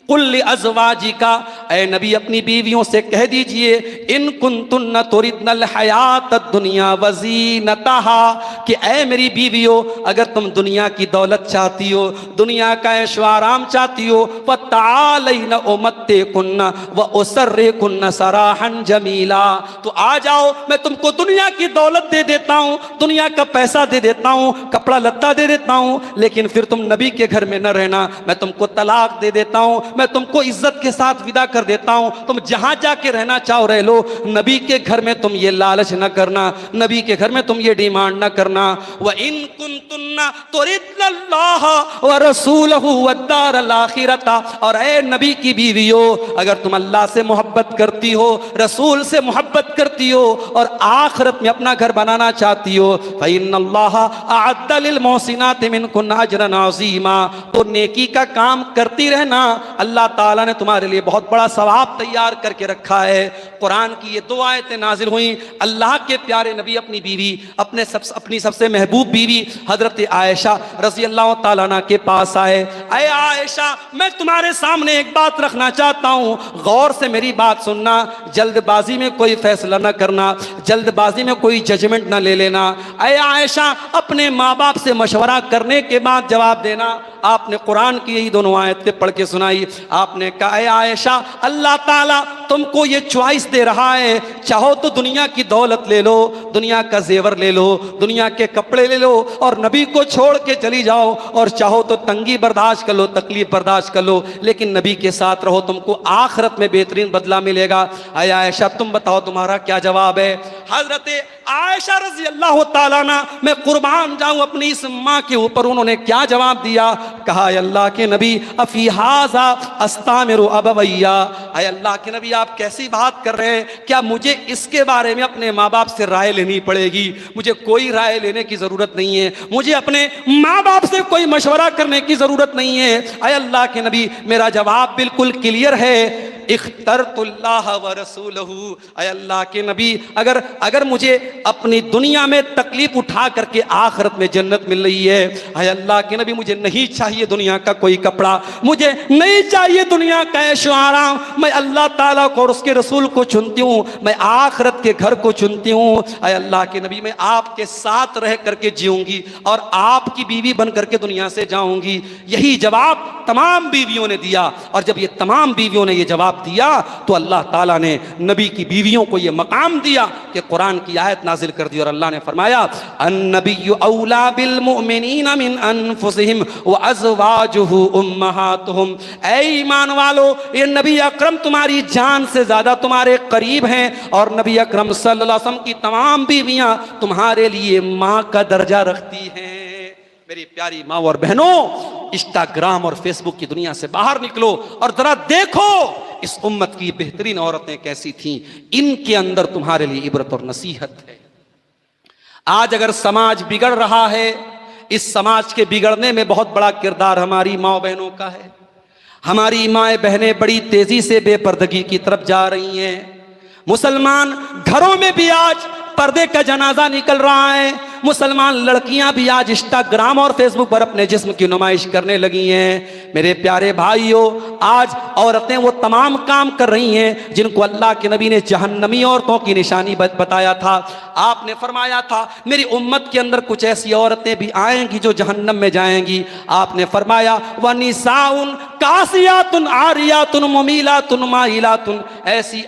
कुल्ल अज़वाजिका, ऐ नबी अपनी बीवियों से कह दीजिए, इन कुंतुन्न तुरिदनल हयात दुनिया वज़ीनतहा, कि ऐ मेरी बीवियों, अगर तुम दुनिया की दौलत चाहती हो, दुनिया का ऐशो आराम चाहती हो, फ़तालैन उमत्तिकुन्न व उसर्रिकुन्न सराहन जमीला, तो आ जाओ, मैं तुमको दुनिया की दौलत दे देता हूँ, दुनिया का पैसा दे देता हूँ, कपड़ा लत्ता दे देता हूँ, लेकिन फिर तुम नबी के घर में न रहना, मैं तुमको तलाक दे देता हूँ, मैं तुमको इज्जत के साथ विदा कर देता हूं, तुम जहां जाके रहना चाहो रह लो, नबी के घर में तुम ये लालच न करना, नबी के घर में तुम ये डिमांड न करना। व इन कुंतुन्ना तुरिदनल्लाह व रसूलहु वद्दारल आखिरता, और ऐ नबी की बीवियों, अगर तुम अल्लाह से मोहब्बत करती हो, रसूल से मोहब्बत करती हो और आखिरत में अपना घर बनाना चाहती हो, फ़इन्नल्लाह अअद्द लिल मुहसिनाति मिनकुन अजरन अज़ीमा, तो नेकी का काम करती रहना, अल्लाह ताला ने तुम्हारे लिए बहुत बड़ा सवाब तैयार करके रखा है। कुरान की ये 2 आयतें नाजिल हुई, अल्लाह के प्यारे नबी अपनी बीवी, अपनी सबसे महबूब बीवी हजरत आयशा रज़ी अल्लाह ताला अन्हा के पास आए। अय आयशा, मैं तुम्हारे सामने एक बात रखना चाहता हूँ, गौर से मेरी बात सुनना, जल्दबाजी में कोई फैसला न करना, जल्दबाजी में कोई जजमेंट न ले लेना। अय आयशा, अपने माँ बाप से मशवरा करने के बाद जवाब देना। आपने कुरान की यही दोनों आयतें पढ़ के सुनाई। आपने कहा, ऐ आयशा, अल्लाह ताला तुमको ये चॉइस दे रहा है, चाहो तो दुनिया की दौलत ले लो, दुनिया का जेवर ले लो, दुनिया के कपड़े ले लो और नबी को छोड़ के चली जाओ, और चाहो तो तंगी बर्दाश्त कर लो, तकलीफ बर्दाश्त कर लो, लेकिन नबी के साथ रहो, तुमको आखिरत में बेहतरीन बदला मिलेगा। ऐ आयशा, तुम बताओ तुम्हारा क्या जवाब है? हजरत आयशा रज़ी अल्लाह ताला अन्हा, मैं कुर्बान जाऊं अपनी इस माँ के ऊपर, उन्होंने क्या जवाब दिया? कहा, अल्लाह के नबी, अफी हाज़ा अस्तामिरु अबवैया, अय अल्लाह के नबी आप कैसी बात कर रहे हैं, क्या मुझे इसके बारे में अपने माँ बाप से राय लेनी पड़ेगी? मुझे कोई राय लेने की ज़रूरत नहीं है, मुझे अपने माँ बाप से कोई मशवरा करने की ज़रूरत नहीं है। अय अल्लाह के नबी मेरा जवाब बिल्कुल क्लियर है, इख्तरतुल्लाह व रसूलहू। अय अल्लाह के नबी अगर मुझे अपनी दुनिया में तकलीफ उठा करके आखिरत में जन्नत मिल रही है, अय अल्लाह के नबी मुझे नहीं चाहिए दुनिया का कोई कपड़ा, मुझे नहीं चाहिए दुनिया का ऐशो आराम, मैं अल्लाह ताला को और उसके रसूल को चुनती हूँ, मैं आखिरत के घर को चुनती हूँ। अय अल्लाह के नबी मैं आपके साथ रह करके जीऊंगी और आपकी बीवी बन करके दुनिया से जाऊंगी। यही जवाब तमाम बीवियों ने दिया, और जब ये तमाम बीवियों ने ये जवाब दिया तो अल्लाह ताला ने नबी की बीवियों को ये मकाम दिया कि कुरान की आयत नाजिल कर दी और अल्लाह ने फरमाया अन्नबिय्यु औला बिल मुमिनीना मिन अनफुसिहिम व अज़वाजुहु उम्महातुहुम। ऐ ईमान वालो, ये नबी अकरम तुम्हारी जान से ज्यादा तुम्हारे करीब हैं, और नबी अकरम सल्लल्लाहु अलैहि वसल्लम की तमाम बीवियां तुम्हारे लिए माँ का दर्जा रखती हैं। मेरी प्यारी माँ और बहनों, इंस्टाग्राम और फेसबुक की दुनिया से बाहर निकलो और जरा देखो इस उम्मत की बेहतरीन औरतें कैसी थीं। इनके अंदर तुम्हारे लिए इबरत और नसीहत है। आज अगर समाज बिगड़ रहा है, इस समाज के बिगड़ने में बहुत बड़ा किरदार हमारी माँ बहनों का है। हमारी माएँ बहनें बड़ी तेजी से बेपर्दगी की तरफ जा रही हैं। मुसलमान घरों में भी आज पर्दे का जनाजा निकल रहा है। मुसलमान लड़कियां भी आज इंस्टाग्राम और फेसबुक पर अपने जिस्म की नुमाइश करने लगी हैं। मेरे प्यारे भाइयों, आज औरतें वो तमाम काम कर रही हैं जिनको अल्लाह के नबी ने जहन्नमी औरतों की निशानी बताया था। आपने फरमाया था मेरी उम्मत के अंदर कुछ ऐसी औरतें भी आएंगी जो जहन्नम में जाएंगी। आपने फरमाया व निसाउन कासियातुन आरियातुन मुमीलातुन माइलातुन, ऐसी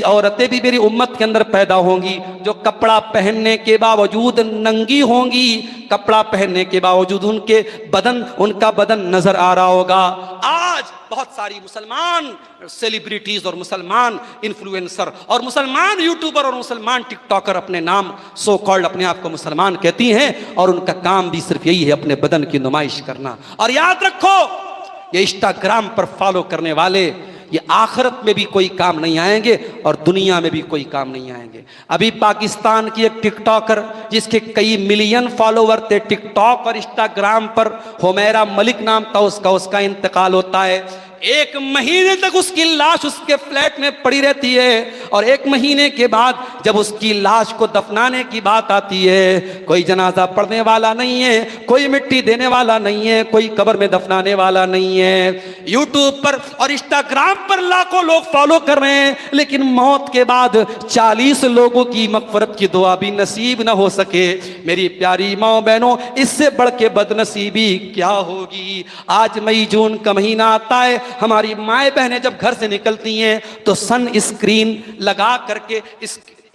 औरतें भी मेरी उम्मत के अंदर पैदा होंगी जो कपड़ा पहनने के बावजूद नंगी होंगी, कपड़ा पहनने के बावजूद उनका बदन नजर आ रहा होगा। आज बहुत सारी मुसलमान सेलिब्रिटीज और मुसलमान इन्फ्लुएंसर और मुसलमान यूट्यूबर और मुसलमान टिकटॉकर अपने नाम सो कॉल्ड अपने आप को मुसलमान कहती हैं, और उनका काम भी सिर्फ यही है अपने बदन की नुमाइश करना। और याद रखो, ये इंस्टाग्राम पर फॉलो करने वाले ये आखिरत में भी कोई काम नहीं आएंगे और दुनिया में भी कोई काम नहीं आएंगे। अभी पाकिस्तान की एक टिकटॉकर जिसके कई मिलियन फॉलोवर थे टिकटॉक और इंस्टाग्राम पर, हुमैरा मलिक नाम था उसका इंतकाल होता है। 1 महीने तक उसकी लाश उसके फ्लैट में पड़ी रहती है, और 1 महीने के बाद जब उसकी लाश को दफनाने की बात आती है, कोई जनाजा पढ़ने वाला नहीं है, कोई मिट्टी देने वाला नहीं है, कोई कब्र में दफनाने वाला नहीं है। यूट्यूब पर और इंस्टाग्राम पर लाखों लोग फॉलो कर रहे हैं, लेकिन मौत के बाद 40 लोगों की मगफरत की दुआ भी नसीब ना हो सके। मेरी प्यारी माँ बहनों, इससे बढ़ के बदनसीबी क्या होगी। आज मई जून का महीना आता है, हमारी माए बहनें जब घर से निकलती हैं तो सन स्क्रीन लगा करके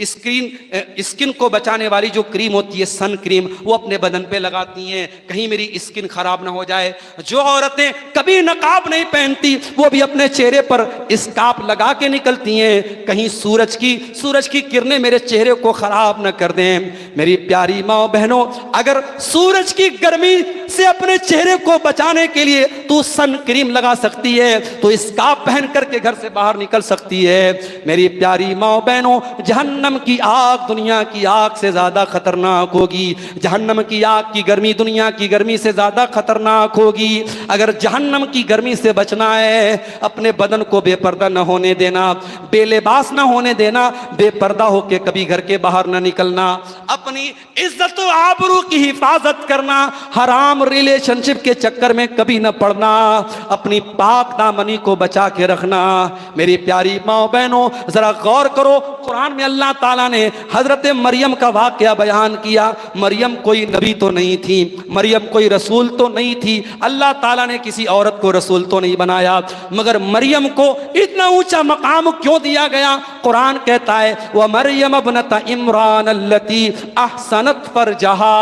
स्किन को बचाने वाली जो क्रीम होती है सन क्रीम, वो अपने बदन पे लगाती हैं, कहीं मेरी स्किन खराब ना हो जाए। जो औरतें कभी नकाब नहीं पहनती वो भी अपने चेहरे पर स्कार्फ लगा के निकलती हैं, कहीं सूरज की किरणें मेरे चेहरे को खराब न कर दें। मेरी प्यारी माँ बहनों, अगर सूरज की गर्मी से अपने चेहरे को बचाने के लिए तू सन क्रीम लगा सकती है तो स्कार्फ पहन करके घर से बाहर निकल सकती है। मेरी प्यारी माँ बहनों, जहन्नम की आग दुनिया की आग से ज्यादा खतरनाक होगी। जहन्नम की आग की गर्मी दुनिया की गर्मी से ज्यादा खतरनाक होगी। अगर जहन्नम की गर्मी से बचना है, अपने बदन को बेपर्दा न होने देना, बेलिबास न होने देना, बेपर्दा होके कभी घर के बाहर न निकलना, अपनी इज्जत और आबरू की हिफाजत करना, हराम रिलेशनशिप के चक्कर में कभी न पड़ना, अपनी पाक दामनी को बचा के रखना। मेरी प्यारी माँ बहनों, जरा गौर करो, कुरान में अल्लाह ताला ने हजरत मरियम का वाकया बयान किया। मरियम कोई नबी तो नहीं थी, मरियम कोई रसूल तो नहीं थी, अल्लाह ताला ने किसी औरत को रसूल तो नहीं बनाया, मगर मरियम को इतना ऊंचा मकाम क्यों दिया गया? कुरान कहता है वह मरियम इब्नत इमरान अल्लती अहसनत फरजहा।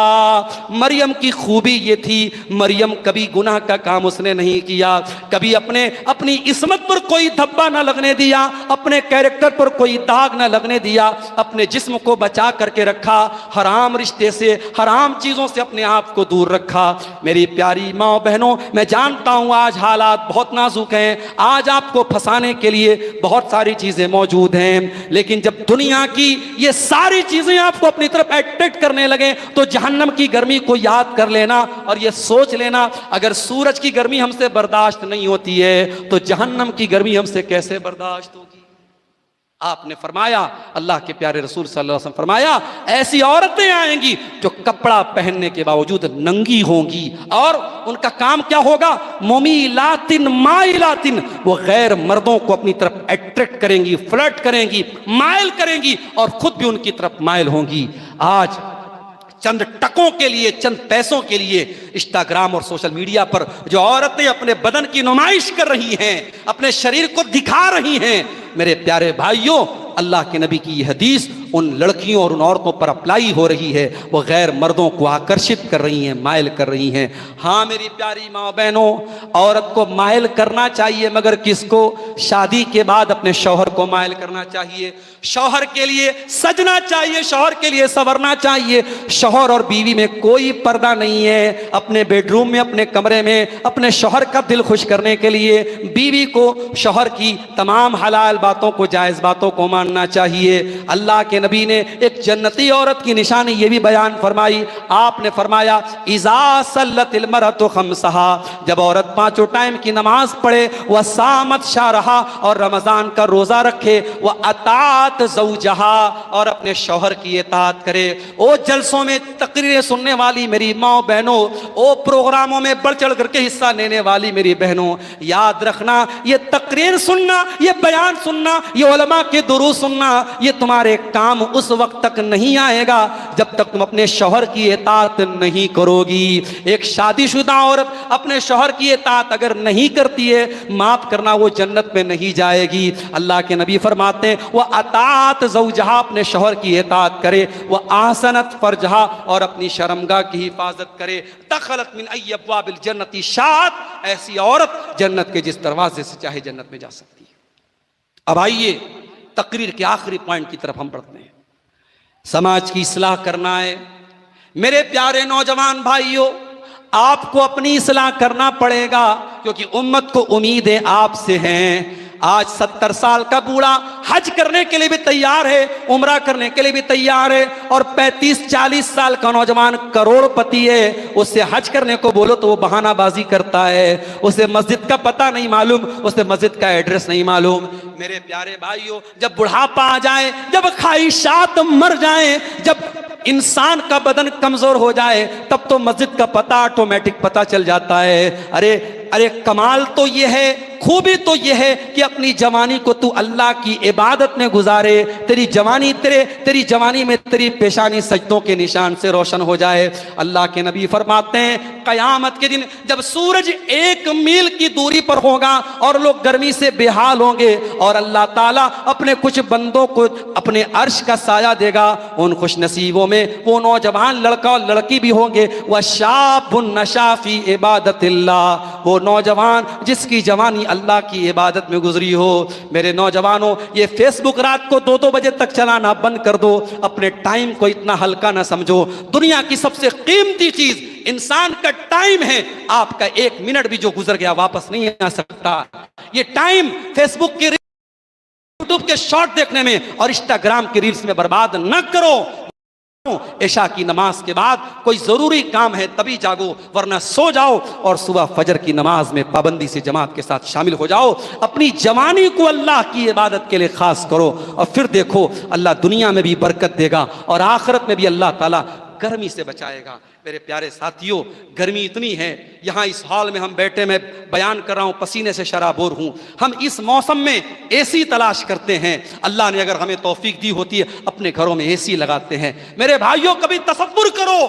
मरियम की खूबी ये थी, मरियम कभी गुनाह का काम उसने नहीं किया, कभी अपनी इस्मत पर कोई धब्बा ना लगने दिया, अपने कैरेक्टर पर कोई दाग ना लगने दिया। अपने जिस्म को बचा करके रखा, हराम रिश्ते से, हराम चीजों से अपने आप को दूर रखा। मेरी प्यारी माँ बहनों, मैं जानता हूं आज हालात बहुत नाजुक हैं, आज आपको फंसाने के लिए बहुत सारी चीजें मौजूद हैं, लेकिन जब दुनिया की ये सारी चीजें आपको अपनी तरफ अट्रैक्ट करने लगे तो जहन्नम की गर्मी को याद कर लेना और ये सोच लेना, अगर सूरज की गर्मी हमसे बर्दाश्त नहीं होती है तो जहन्नम की गर्मी हमसे कैसे बर्दाश्त होगी। आपने फरमाया, अल्लाह के प्यारे रसूल सल्लल्लाहु अलैहि वसल्लम फरमाया, ऐसी औरतें आएंगी जो कपड़ा पहनने के बावजूद नंगी होंगी और उनका काम क्या होगा, मुमीलातिन माइलातिन, वो गैर मर्दों को अपनी तरफ अट्रैक्ट करेंगी, फ्लर्ट करेंगी, माइल करेंगी और खुद भी उनकी तरफ माइल होंगी। आज चंद टकों के लिए, चंद पैसों के लिए इंस्टाग्राम और सोशल मीडिया पर जो औरतें अपने बदन की नुमाइश कर रही हैं, अपने शरीर को दिखा रही हैं, मेरे प्यारे भाइयों, अल्लाह के नबी की यह हदीस उन लड़कियों और उन औरतों पर अप्लाई हो रही है, वो गैर मर्दों को आकर्षित कर रही हैं, माइल कर रही हैं। हाँ मेरी प्यारी माँ बहनों, औरत को माइल करना चाहिए, मगर किसको? शादी के बाद अपने शौहर को माइल करना चाहिए, शौहर के लिए सजना चाहिए, शौहर के लिए संवरना चाहिए। शौहर और बीवी में कोई पर्दा नहीं है। अपने बेडरूम में, अपने कमरे में अपने शौहर का दिल खुश करने के लिए बीवी को शौहर की तमाम हलाल बातों को, जायज़ बातों को मानना चाहिए। अल्लाह के नबी ने एक जन्नती औरत की निशानी ये भी बयान फरमाई। आपने फरमाया, इज़ा सल्लतिल मरअतु खम्सहा, जब औरत पांचों टाइम की नमाज पढ़े, वह सामत शारहा, और रमजान का रोजा रखे, वह अतात ज़ौजहा, और अपने शौहर की इताअत करे। ओ जलसों में तकरीरें सुनने वाली मेरी माँ बहनों, ओ प्रोग्रामों में बढ़ चढ़ करके हिस्सा लेने वाली मेरी बहनों, याद रखना, ये तकरीर सुनना, ये बयान सुनना, ये उलमा के दुरूस सुनना, ये तुम्हारे काम उस वक्त तक नहीं आएगा जब तक तुम अपने शौहर की इताअत नहीं करोगी। एक शादीशुदा औरत अपने शौहर की इताअत अगर नहीं करती है, माफ करना, वो जन्नत में नहीं जाएगी। अल्लाह के नबी फरमाते हैं, वह अतात ज़ौजहा, अपने शौहर की इताअत करे, वह आसनत फरजहा, और अपनी शर्मगाह की हिफाजत करे। दखलत मिन अय्यि अब्वाबिल जन्नति शात, ऐसी औरत जन्नत के जिस दरवाजे से चाहे जन्नत में जा सकती है। अब आइए तकरीर के आखिरी पॉइंट की तरफ हम बढ़ते हैं। समाज की इस्लाह करना है। मेरे प्यारे नौजवान भाइयों, आपको अपनी इस्लाह करना पड़ेगा, क्योंकि उम्मत को उम्मीदें आपसे हैं। आज 70 साल का बूढ़ा हज करने के लिए भी तैयार है, उम्रा करने के लिए भी तैयार है, और 35-40 साल का नौजवान करोड़पति है, उससे हज करने को बोलो तो वो बहानाबाजी करता है। उसे मस्जिद का पता नहीं मालूम, उसे मस्जिद का एड्रेस नहीं मालूम। मेरे प्यारे भाइयों, जब बुढ़ापा आ जाए, जब ख्वाहिशात मर जाए, जब इंसान का बदन कमजोर हो जाए, तब तो मस्जिद का पता ऑटोमेटिक पता चल जाता है। अरे कमाल तो ये है, खूबी तो ये है कि अपनी जवानी को तू अल्लाह की इबादत में गुजारे। तेरी जवानी में तेरी पेशानी सजदों के निशान से रोशन हो जाए। अल्लाह के नबी फरमाते हैं, कयामत के दिन जब सूरज 1 मील की दूरी पर होगा और लोग गर्मी से बेहाल होंगे, और अल्लाह ताला अपने कुछ बंदों को अपने अर्श का साया देगा, उन खुश नसीबों में वो नौजवान लड़का और लड़की भी होंगे। वह शाबुन नशा फी इबादतिल्लाह, वो नौजवान जिसकी जवानी अल्लाह की इबादत में गुजरी हो। मेरे नौजवानों, ये फेसबुक रात को 2-2 बजे तक चलाना बंद कर दो। अपने टाइम को इतना हल्का ना समझो। दुनिया की सबसे कीमती चीज इंसान का टाइम है। आपका 1 मिनट भी जो गुजर गया वापस नहीं आ सकता। ये टाइम फेसबुक के, यूट्यूब के शॉर्ट देखने में और इंस्टाग्राम के रील्स में बर्बाद न करो। इशा की नमाज के बाद कोई जरूरी काम है तभी जागो, वरना सो जाओ और सुबह फजर की नमाज में पाबंदी से जमात के साथ शामिल हो जाओ। अपनी जवानी को अल्लाह की इबादत के लिए खास करो, और फिर देखो अल्लाह दुनिया में भी बरकत देगा और आखिरत में भी अल्लाह ताला गर्मी से बचाएगा। मेरे प्यारे साथियों, गर्मी इतनी है, यहाँ इस हॉल में हम बैठे, मैं बयान कर रहा हूँ, पसीने से शराबोर हूँ। हम इस मौसम में एसी तलाश करते हैं। अल्लाह ने अगर हमें तौफीक दी होती है, अपने घरों में एसी लगाते हैं। मेरे भाइयों, कभी तसव्वुर करो,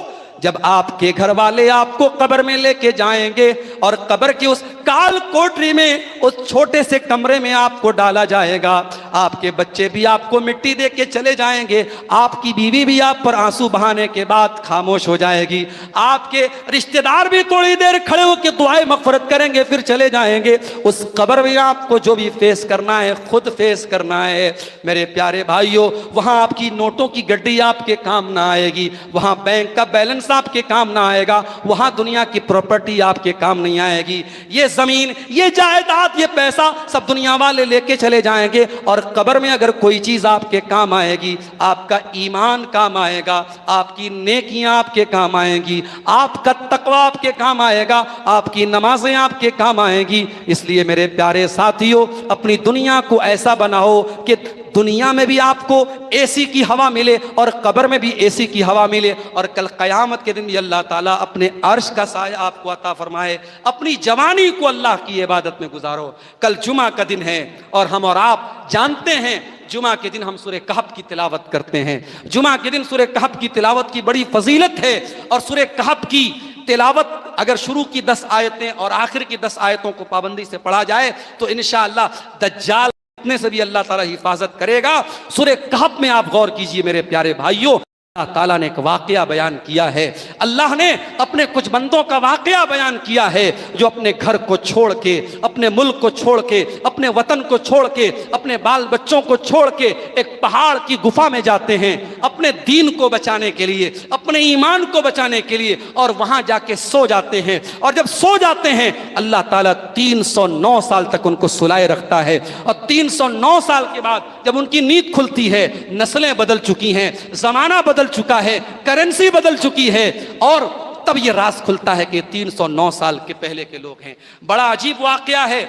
जब आपके घर वाले आपको कब्र में लेके जाएंगे और कब्र की उस काल कोठरी में, उस छोटे से कमरे में आपको डाला जाएगा। आपके बच्चे भी आपको मिट्टी दे के चले जाएंगे, आपकी बीवी भी आप पर आंसू बहाने के बाद खामोश हो जाएगी, आपके रिश्तेदार भी थोड़ी देर खड़े होकर दुआए मगफरत करेंगे फिर चले जाएंगे। उस कब्र में आपको जो भी फेस करना है खुद फेस करना है। मेरे प्यारे भाइयों, वहां आपकी नोटों की गड्डी आपके काम ना आएगी, वहां बैंक का बैलेंस आपके काम ना आएगा, वहां दुनिया की प्रॉपर्टी आपके काम नहीं आएगी। ये जमीन, ये जायदाद, ये पैसा सब दुनिया वाले लेके चले जाएंगे, और कब्र में अगर कोई चीज आपके काम आएगी, आपका ईमान काम आएगा, आपकी नेकियां आपके काम आएंगी, आपका तकवा आपके काम आएगा, आपकी नमाजें आपके काम आएंगी। इसलिए मेरे प्यारे साथियों, अपनी दुनिया को ऐसा बनाओ कि दुनिया में भी आपको एसी की हवा मिले और कब्र में भी एसी की हवा मिले, और कल क़यामत के दिन भी अल्लाह ताला अपने अर्श का साया आपको अता फरमाए। अपनी जवानी को अल्लाह की इबादत में गुजारो। कल जुमा का दिन है और हम और आप जानते हैं जुमा के दिन हम सूरह कहफ की तिलावत करते हैं। जुमा के दिन सूरह कहफ की तिलावत की बड़ी फजीलत है, और सूरह कहफ की तिलावत अगर शुरू की 10 आयतें और आखिर की 10 आयतों को पाबंदी से पढ़ा जाए तो इंशाअल्लाह दज्जाल से भी अल्लाह ताला हिफाजत करेगा। सूरह कहफ में आप गौर कीजिए मेरे प्यारे भाइयों, अल्लाह ताला ने एक वाकया बयान किया है। अल्लाह ने अपने कुछ बंदों का वाकया बयान किया है जो अपने घर को छोड़ के, अपने मुल्क को छोड़ के, अपने वतन को छोड़ के, अपने बाल बच्चों को छोड़ के एक पहाड़ की गुफा में जाते हैं अपने दीन को बचाने के लिए, अपने ईमान को बचाने के लिए, और वहां जाके सो जाते हैं। और जब सो जाते हैं अल्लाह ताला 309 साल तक उनको सुलाए रखता है, और 309 साल के बाद जब उनकी नींद खुलती है, नस्लें बदल चुकी हैं, जमाना बदल चुका है, करेंसी बदल चुकी है, और तब यह राज खुलता है कि 309 साल के पहले के लोग हैं। बड़ा अजीब वाकया है,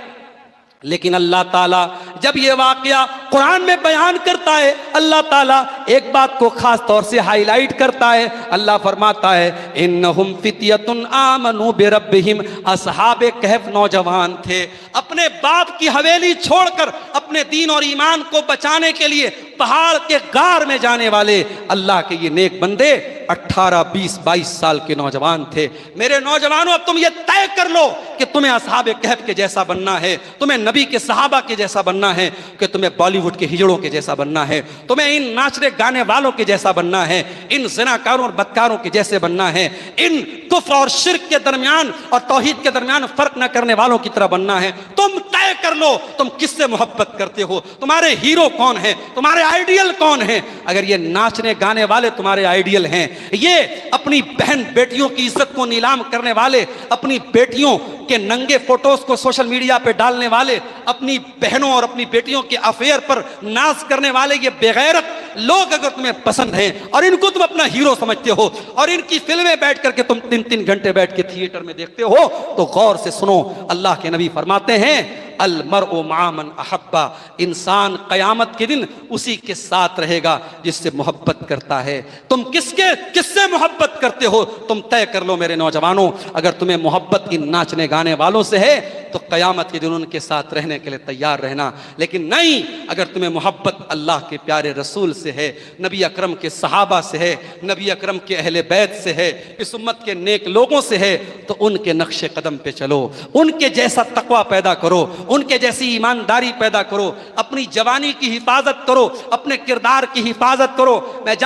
लेकिन अल्लाह ताला जब ये वाकया कुरान में बयान करता है, अल्लाह ताला एक बात को खास तौर से हाईलाइट करता है। अल्लाह फरमाता है इन्नहुम फित्यतुन आमनु बिरब्बिहिम, अस्हाबे कहफ नौजवान थे, अपने बाप की हवेली छोड़कर अपने दीन और ईमान को बचाने के लिए पहाड़ के गार में जाने वाले अल्लाह के ये नेक बंदे 18, 20, 22 साल के नौजवान थे। मेरे नौजवानों, अब तुम ये तय कर लो कि तुम्हें अस्हाबे कहफ के जैसा बनना है, तुम्हें नबी के सहाबा के जैसा बनना है, कि तुम्हें बॉलीवुड के हिजड़ों के जैसा बनना है, तुम्हें इन नाचने गाने वालों के जैसा बनना है, इन ज़िनाकारों और बदकारों के जैसे बनना है, इन कुफ्र और शिर्क के दरमियान और तौहीद के दरमियान फर्क न करने वालों की तरह बनना है। तुम तय कर लो तुम किससे मोहब्बत करते हो, तुम्हारे हीरो कौन है, तुम्हारे आइडियल कौन है। अगर ये नाचने गाने वाले तुम्हारे आइडियल हैं, ये अपनी बहन बेटियों की इज्जत को नीलाम करने वाले, अपनी बेटियों के नंगे फोटोज को सोशल मीडिया पे डालने वाले, अपनी बहनों और अपनी बेटियों के अफेयर पर नाज करने वाले ये बेगैरत लोग अगर तुम्हें पसंद हैं और इनको तुम अपना हीरो समझते हो और इनकी फिल्में बैठ करके तुम 3-3 घंटे बैठ के थिएटर में देखते हो, तो गौर से सुनो। अल्लाह के नबी फरमाते हैं अल मरउ मा मन अहब्बा, इंसान क़यामत के दिन उसी के साथ रहेगा जिससे मोहब्बत करता है। तुम किससे मोहब्बत करते हो, तुम तय कर लो मेरे नौजवानों। अगर तुम्हें मोहब्बत इन नाचने गाने वालों से है तो क़यामत के दिन उनके साथ रहने के लिए तैयार रहना, लेकिन नहीं, अगर तुम्हें मोहब्बत अल्लाह के प्यारे रसूल से है, नबी अकरम के सहाबा से है, नबी अकरम के अहले बैत से है, इस उम्मत के नेक लोगों से है, तो उनके नक्शे कदम पे चलो, उनके जैसा तकवा पैदा करो, उनके जैसी ईमानदारी पैदा करो, अपनी जवानी की हिफाजत करो, अपने किरदार की हिफाजत करो। मैं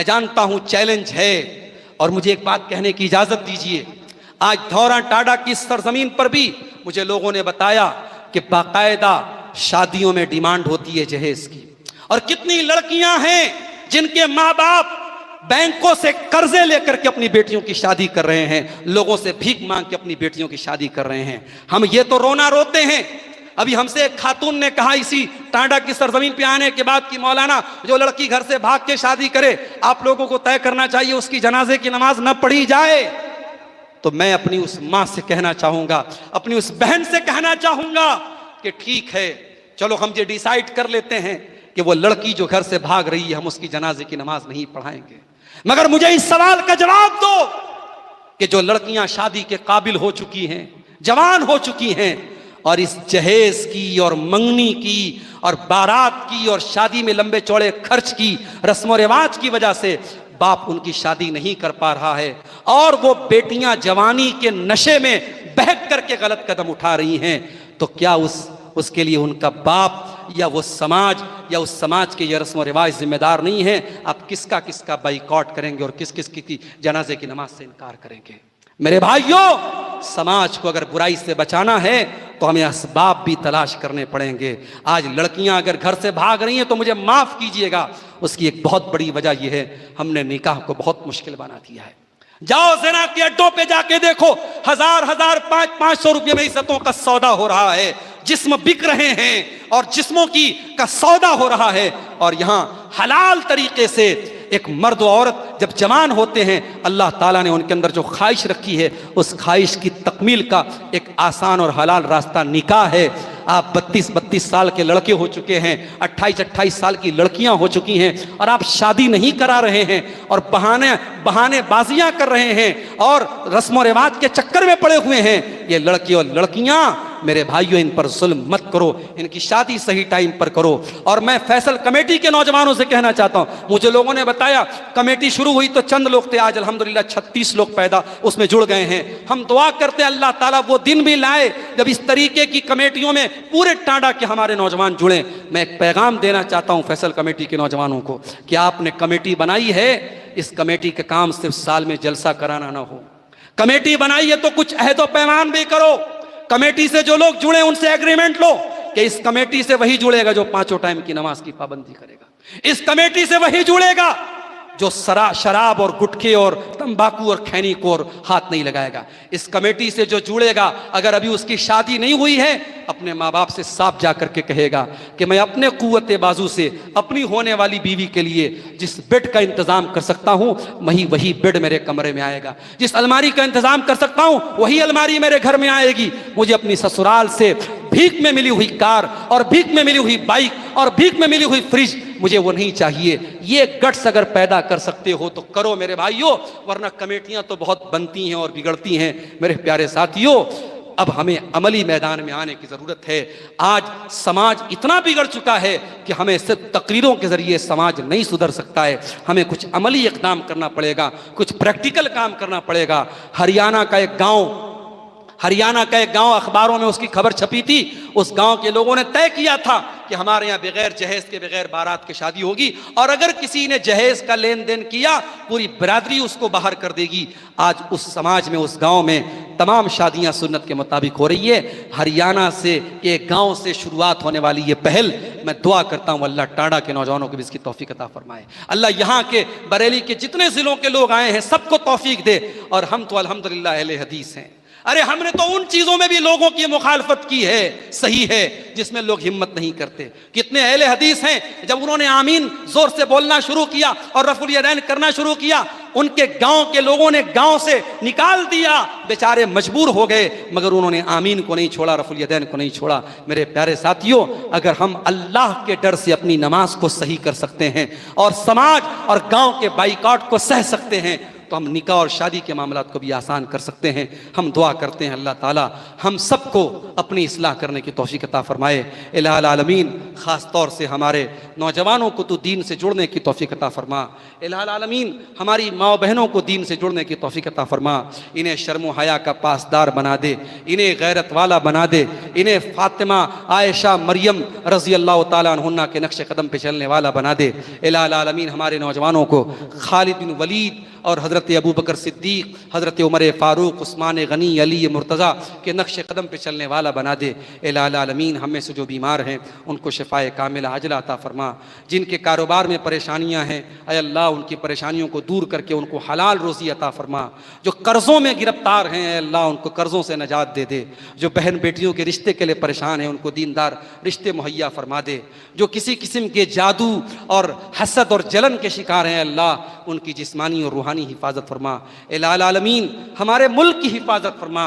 जानता हूं चैलेंज है, और मुझे एक बात कहने की इजाजत दीजिए। आज धौरा टाडा की सरजमीन पर भी मुझे लोगों ने बताया कि बाकायदा शादियों में डिमांड होती है जहेज की, और कितनी लड़कियां हैं जिनके माँ बाप बैंकों से कर्जे लेकर के अपनी बेटियों की शादी कर रहे हैं, लोगों से भीख मांग के अपनी बेटियों की शादी कर रहे हैं। हम ये तो रोना रोते हैं। अभी हमसे एक खातून ने कहा इसी टांडा की सरजमीन पे आने के बाद कि मौलाना, जो लड़की घर से भाग के शादी करे आप लोगों को तय करना चाहिए उसकी जनाजे की नमाज न पढ़ी जाए। तो मैं अपनी उस माँ से कहना चाहूंगा, अपनी उस बहन से कहना चाहूंगा कि ठीक है, चलो हम ये डिसाइड कर लेते हैं कि वो लड़की जो घर से भाग रही है हम उसकी जनाजे की नमाज नहीं पढ़ाएंगे, मगर मुझे इस सवाल का जवाब दो कि जो लड़कियां शादी के काबिल हो चुकी हैं, जवान हो चुकी हैं, और इस जहेज की और मंगनी की और बारात की और शादी में लंबे चौड़े खर्च की रस्म रिवाज की वजह से बाप उनकी शादी नहीं कर पा रहा है, और वो बेटियां जवानी के नशे में बहक करके गलत कदम उठा रही हैं, तो क्या उसके लिए उनका बाप या वो समाज या उस समाज के ये रस्म व रिवाज जिम्मेदार नहीं है? आप किसका किसका बाइकआउट करेंगे और किस किस की जनाजे की नमाज से इनकार करेंगे? मेरे भाइयों, समाज को अगर बुराई से बचाना है तो हमें असबाब भी तलाश करने पड़ेंगे। आज लड़कियां अगर घर से भाग रही हैं तो मुझे माफ कीजिएगा, उसकी एक बहुत बड़ी वजह यह है हमने निकाह को बहुत मुश्किल बना दिया है। जाओ ज़िना के अड्डों पे जाके देखो, हजार हजार 500 रुपये में इज्जतों का सौदा हो रहा है, जिस्म बिक रहे हैं और जिस्मों का सौदा हो रहा है। और यहां हलाल तरीके से एक मर्द और औरत जब जवान होते हैं, अल्लाह ताला ने उनके अंदर जो ख्वाहिश रखी है, उस ख्वाहिश की तकमील का एक आसान और हलाल रास्ता निकाह है। आप 32-32 साल के लड़के हो चुके हैं, 28-28 साल की लड़कियां हो चुकी हैं और आप शादी नहीं करा रहे हैं और बहानेबाजियां कर रहे हैं और रस्म व रिवाज के चक्कर में पड़े हुए हैं। ये लड़के और लड़कियां, मेरे भाइयों, इन पर जुल्म मत करो, इनकी शादी सही टाइम पर करो। और मैं फैसल कमेटी के नौजवानों से कहना चाहता हूं, मुझे लोगों ने बताया कमेटी शुरू हुई तो चंद लोग थे, आज अल्हम्दुलिल्लाह 36 लोग पैदा उसमें जुड़ गए हैं। हम दुआ करते हैं अल्लाह ताला वो दिन भी लाए जब इस तरीके की कमेटियों में पूरे टांडा के हमारे नौजवान जुड़े। मैं एक पैगाम देना चाहता हूं फैसल कमेटी के नौजवानों को कि आपने कमेटी बनाई है, इस कमेटी का काम सिर्फ साल में जलसा कराना ना हो। कमेटी बनाई है तो कुछ अहद पैमान भी करो। कमेटी से जो लोग जुड़े उनसे एग्रीमेंट लो कि इस कमेटी से वही जुड़ेगा जो 5 टाइम की नमाज की पाबंदी करेगा। इस कमेटी से वही जुड़ेगा जो शराब और गुटखे और तंबाकू और खैनी को और हाथ नहीं लगाएगा। इस कमेटी से जो जुड़ेगा, अगर अभी उसकी शादी नहीं हुई है, अपने माँ बाप से साफ जा करके कहेगा कि मैं अपने कुव्वते बाजू से अपनी होने वाली बीवी के लिए जिस बेड का इंतजाम कर सकता हूं, वही बेड मेरे कमरे में आएगा। जिस अलमारी का इंतजाम कर सकता हूं, वही अलमारी मेरे घर में आएगी। मुझे अपनी ससुराल से भीख में मिली हुई कार और भीख में मिली हुई बाइक और भीख में मिली हुई फ्रिज मुझे वो नहीं चाहिए। ये गट्स अगर पैदा कर सकते हो तो करो मेरे भाइयों, वरना कमेटियां तो बहुत बनती हैं और बिगड़ती हैं। मेरे प्यारे साथियों, अब हमें अमली मैदान में आने की जरूरत है। आज समाज इतना बिगड़ चुका है कि हमें सिर्फ तकरीरों के जरिए समाज नहीं सुधर सकता है, हमें कुछ अमली इक़दाम करना पड़ेगा, कुछ प्रैक्टिकल काम करना पड़ेगा। हरियाणा का एक गांव अखबारों में उसकी खबर छपी थी। उस गांव के लोगों ने तय किया था कि हमारे यहाँ बगैर जहेज के, बगैर बारात के शादी होगी, और अगर किसी ने जहेज का लेन देन किया पूरी बिरादरी उसको बाहर कर देगी। आज उस समाज में, उस गांव में तमाम शादियां सुन्नत के मुताबिक हो रही है। हरियाणा से, एक गांव से शुरुआत होने वाली ये पहल, मैं दुआ करता हूं अल्लाह टांडा के नौजवानों को भी इसकी तौफीक अता फरमाए। अल्लाह यहाँ के बरेली के जितने जिलों के लोग आए हैं सबको तौफीक दे। और हम तो अल्हम्दुलिल्लाह अहले हदीस हैं। अरे हमने तो उन चीजों में भी लोगों की मुखालफत की है, सही है, जिसमें लोग हिम्मत नहीं करते। कितने अहले हदीस हैं, जब उन्होंने आमीन जोर से बोलना शुरू किया और रफुल यदैन करना शुरू किया, उनके गांव के लोगों ने गांव से निकाल दिया, बेचारे मजबूर हो गए, मगर उन्होंने आमीन को नहीं छोड़ा, रफुल यदैन को नहीं छोड़ा। मेरे प्यारे साथियों, अगर हम अल्लाह के डर से अपनी नमाज को सही कर सकते हैं और समाज और गांव के बाइकआउट को सह सकते हैं, तो हम निकाह और शादी के मामलात को भी आसान कर सकते हैं। हम दुआ करते हैं अल्लाह ताला हम सबको अपनी इस्लाह करने की तौफीक अता फरमाए। इलाहुल आलमीन, ख़ास तौर से हमारे नौजवानों को तो दीन से जुड़ने की तौफीक अता फरमा। इलाहुल आलमीन, हमारी माँ बहनों को दीन से जुड़ने की तौफीक अता फरमा। इन्हें शर्म व हया का पासदार बना दे, इन्हें गैरत वाला बना दे, इन्हें फ़ातिमा, आयशा, मरियम रज़ी अल्लाह ताला अन्हुन्ना के नक्श कदम पे चलने वाला बना दे। इलाहुल आलमीन, हमारे नौजवानों को खालिद बिन वलीद और हज़रत अबू बकर सिद्दीक, हज़रत उमर फ़ारूक, उस्मान गनी, अली मुर्तज़ा के नक्श कदम पे चलने वाला बना दे। इलाहुल आलमीन, हम में से जो बीमार हैं उनको शिफ़ाए कामिला आजिला अता फरमा। जिनके कारोबार में परेशानियां हैं, ऐ अल्लाह उनकी परेशानियों को दूर करके उनको हलाल रोज़ी अता फरमा। जो कर्ज़ों में गिरफ्तार हैं, ऐ अल्लाह उनको कर्ज़ों से नजात दे दे। जो बहन बेटियों के रिश्ते के लिए परेशान हैं, उनको दीनदार रिश्ते मुहैया फरमा दे। जो किसी किस्म के जादू और हसद और जलन के शिकार हैं, अल्लाह उनकी जिस्मानी और रूहानी हिफाजत फरमा। इलाहुल आलमीन, हमारे मुल्क की हिफाजत फरमा।